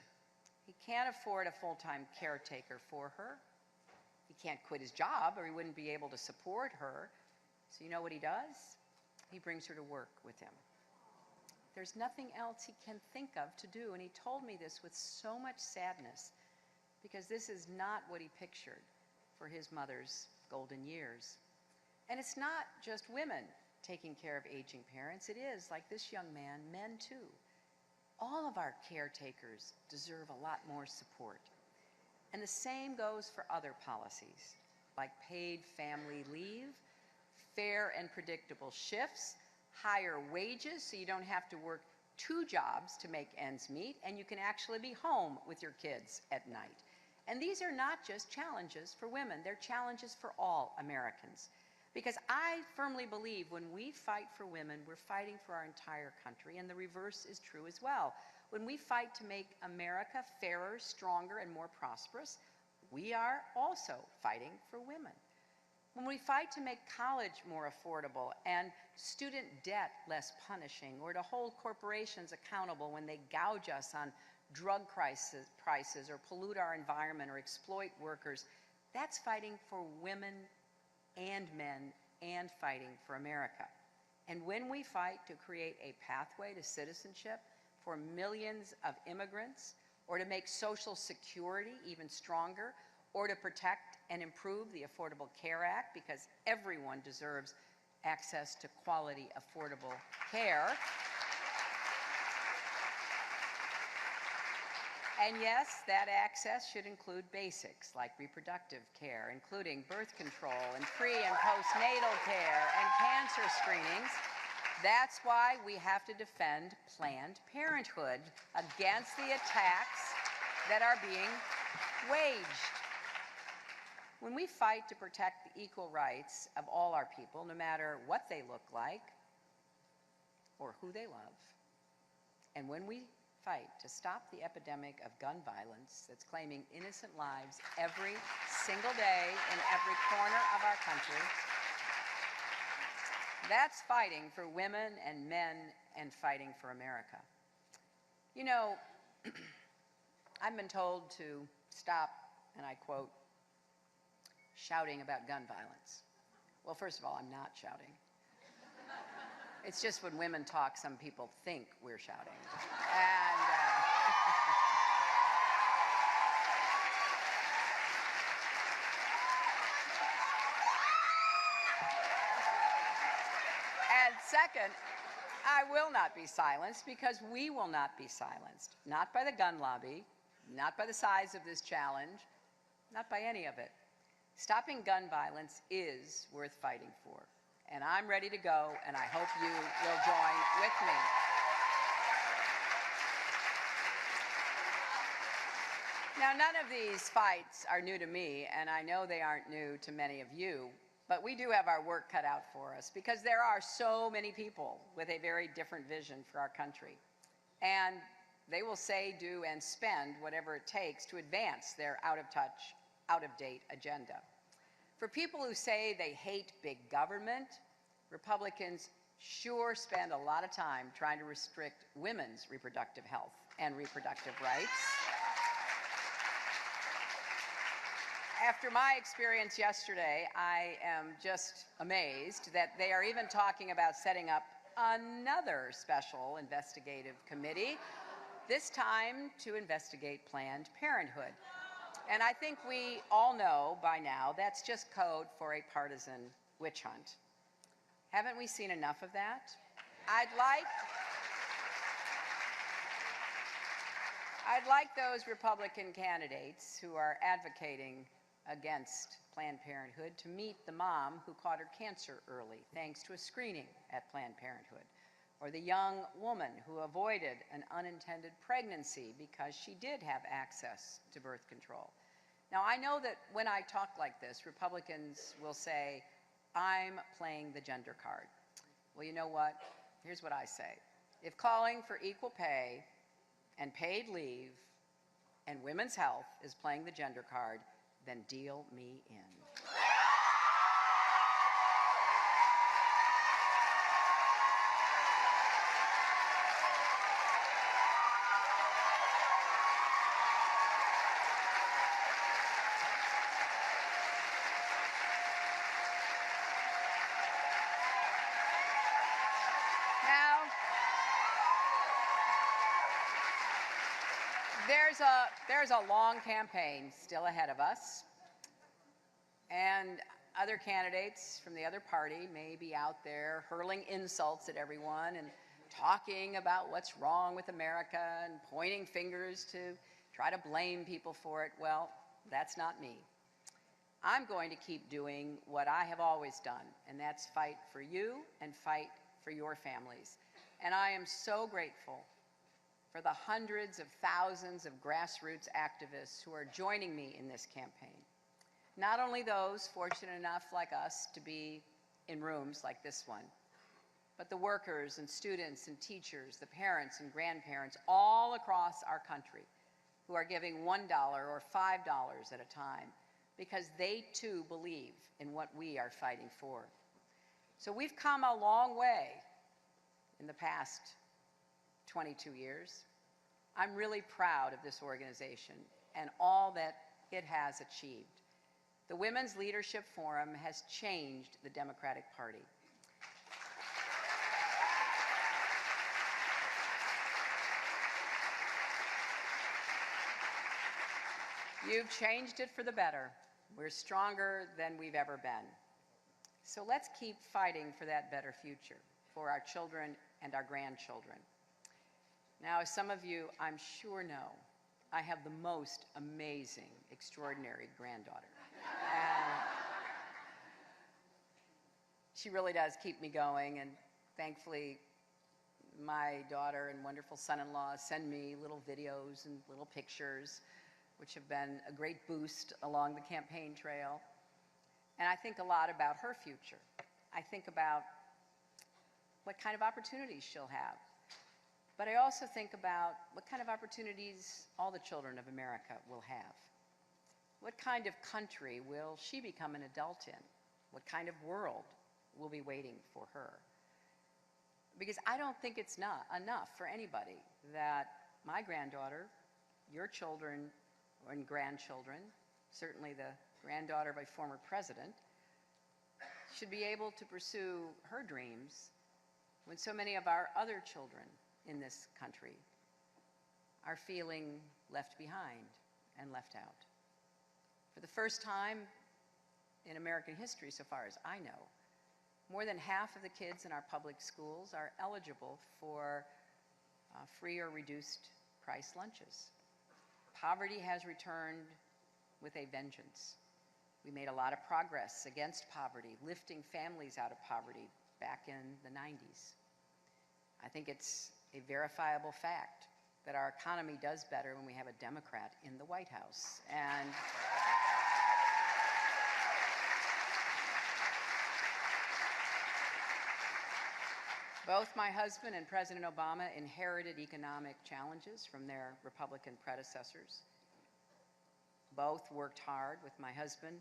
He can't afford a full-time caretaker for her. He can't quit his job or he wouldn't be able to support her. So you know what he does? He brings her to work with him. There's nothing else he can think of to do, and he told me this with so much sadness because this is not what he pictured for his mother's golden years. And it's not just women taking care of aging parents. It is, like this young man, men too. All of our caretakers deserve a lot more support. And the same goes for other policies, like paid family leave, fair and predictable shifts, higher wages so you don't have to work 2 jobs to make ends meet, and you can actually be home with your kids at night. And these are not just challenges for women, they're challenges for all Americans. Because I firmly believe when we fight for women, we're fighting for our entire country, and the reverse is true as well. When we fight to make America fairer, stronger, and more prosperous, we are also fighting for women. When we fight to make college more affordable and student debt less punishing, or to hold corporations accountable when they gouge us on drug prices or pollute our environment or exploit workers, that's fighting for women and men and fighting for America. And when we fight to create a pathway to citizenship for millions of immigrants, or to make Social Security even stronger, or to protect and improve the Affordable Care Act because everyone deserves access to quality, affordable care. And yes, that access should include basics like reproductive care, including birth control and pre- and postnatal care and cancer screenings. That's why we have to defend Planned Parenthood against the attacks that are being waged. When we fight to protect the equal rights of all our people, no matter what they look like or who they love, and when we fight to stop the epidemic of gun violence that's claiming innocent lives every single day in every corner of our country, that's fighting for women and men and fighting for America. You know, I've been told to stop, and I quote, shouting about gun violence. Well, first of all, I'm not shouting. It's just when women talk, some people think we're shouting. And second, I will not be silenced because we will not be silenced. Not by the gun lobby, not by the size of this challenge, not by any of it. Stopping gun violence is worth fighting for. And I'm ready to go, and I hope you will join with me. Now, none of these fights are new to me, and I know they aren't new to many of you, but we do have our work cut out for us because there are so many people with a very different vision for our country. And They will say, do, and spend whatever it takes to advance their out-of-touch, out-of-date agenda. For people who say they hate big government, Republicans sure spend a lot of time trying to restrict women's reproductive health and reproductive rights. After my experience yesterday, I am just amazed that they are even talking about setting up another special investigative committee, this time to investigate Planned Parenthood. And I think we all know by now that's just code for a partisan witch hunt. Haven't we seen enough of that? I'd like those Republican candidates who are advocating against Planned Parenthood to meet the mom who caught her cancer early thanks to a screening at Planned Parenthood, or the young woman who avoided an unintended pregnancy because she did have access to birth control. Now, I know that when I talk like this, Republicans will say, I'm playing the gender card. Well, you know what? Here's what I say. If calling for equal pay and paid leave and women's health is playing the gender card, then deal me in. There's a long campaign still ahead of us, and other candidates from the other party may be out there hurling insults at everyone and talking about what's wrong with America and pointing fingers to try to blame people for it. Well, that's not me. I'm going to keep doing what I have always done, and that's fight for you and fight for your families. And I am so grateful for the hundreds of thousands of grassroots activists who are joining me in this campaign. Not only those fortunate enough like us to be in rooms like this one, but the workers and students and teachers, the parents and grandparents all across our country who are giving $1 or $5 at a time because they too believe in what we are fighting for. So we've come a long way in the past 22 years. I'm really proud of this organization and all that it has achieved. The Women's Leadership Forum has changed the Democratic Party. You've changed it for the better. We're stronger than we've ever been. So let's keep fighting for that better future for our children and our grandchildren. Now, as some of you, I'm sure know, I have the most amazing, extraordinary granddaughter. And she really does keep me going, and thankfully, my daughter and wonderful son-in-law send me little videos and little pictures, which have been a great boost along the campaign trail. And I think a lot about her future. I think about what kind of opportunities she'll have. But I also think about what kind of opportunities all the children of America will have. What kind of country will she become an adult in? What kind of world will be waiting for her? Because I don't think it's not enough for anybody that my granddaughter, your children and grandchildren, certainly the granddaughter of a former president, should be able to pursue her dreams when so many of our other children in this country are feeling left behind and left out. For the first time in American history, so far as I know, more than half of the kids in our public schools are eligible for free or reduced price lunches. Poverty has returned with a vengeance. We made a lot of progress against poverty, lifting families out of poverty back in the 90s. I think it's a verifiable fact that our economy does better when we have a Democrat in the White House. And Both my husband and President Obama inherited economic challenges from their Republican predecessors. Both worked hard. With my husband,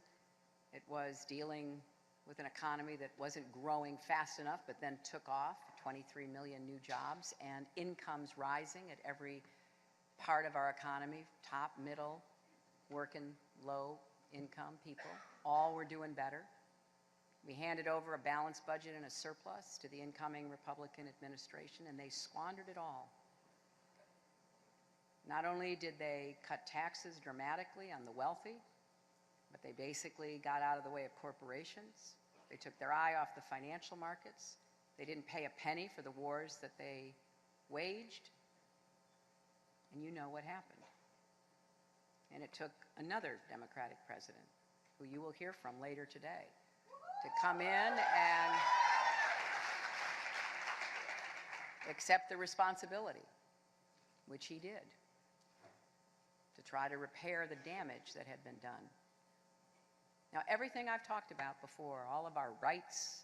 it was dealing with an economy that wasn't growing fast enough, but then took off, 23 million new jobs, and incomes rising at every part of our economy, top, middle, working, low income people, all were doing better. We handed over a balanced budget and a surplus to the incoming Republican administration, and they squandered it all. Not only did they cut taxes dramatically on the wealthy, but they basically got out of the way of corporations. They took their eye off the financial markets. They didn't pay a penny for the wars that they waged. And you know what happened. And it took another Democratic president, who you will hear from later today, to come in and accept the responsibility, which he did, to try to repair the damage that had been done. Now, everything I've talked about before, all of our rights,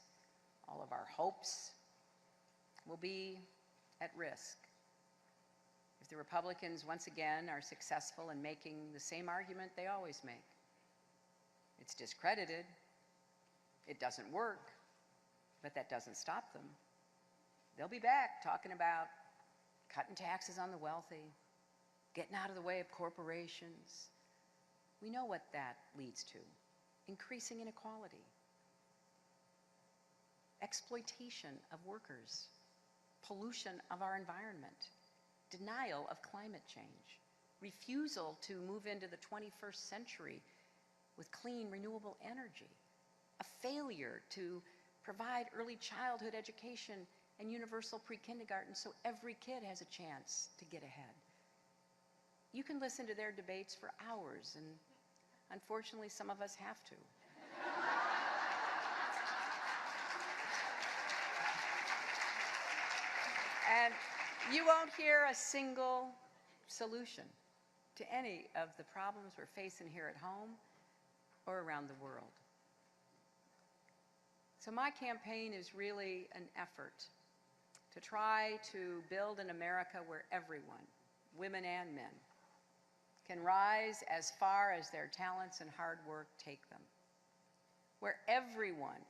all of our hopes, will be at risk if the Republicans once again are successful in making the same argument they always make. It's discredited, it doesn't work, but that doesn't stop them. They'll be back talking about cutting taxes on the wealthy, getting out of the way of corporations. We know what that leads to: increasing inequality, exploitation of workers, pollution of our environment, denial of climate change, refusal to move into the 21st century with clean, renewable energy, a failure to provide early childhood education and universal pre-kindergarten so every kid has a chance to get ahead. You can listen to their debates for hours, and unfortunately, some of us have to. And you won't hear a single solution to any of the problems we're facing here at home or around the world. So my campaign is really an effort to try to build an America where everyone, women and men, can rise as far as their talents and hard work take them. Where everyone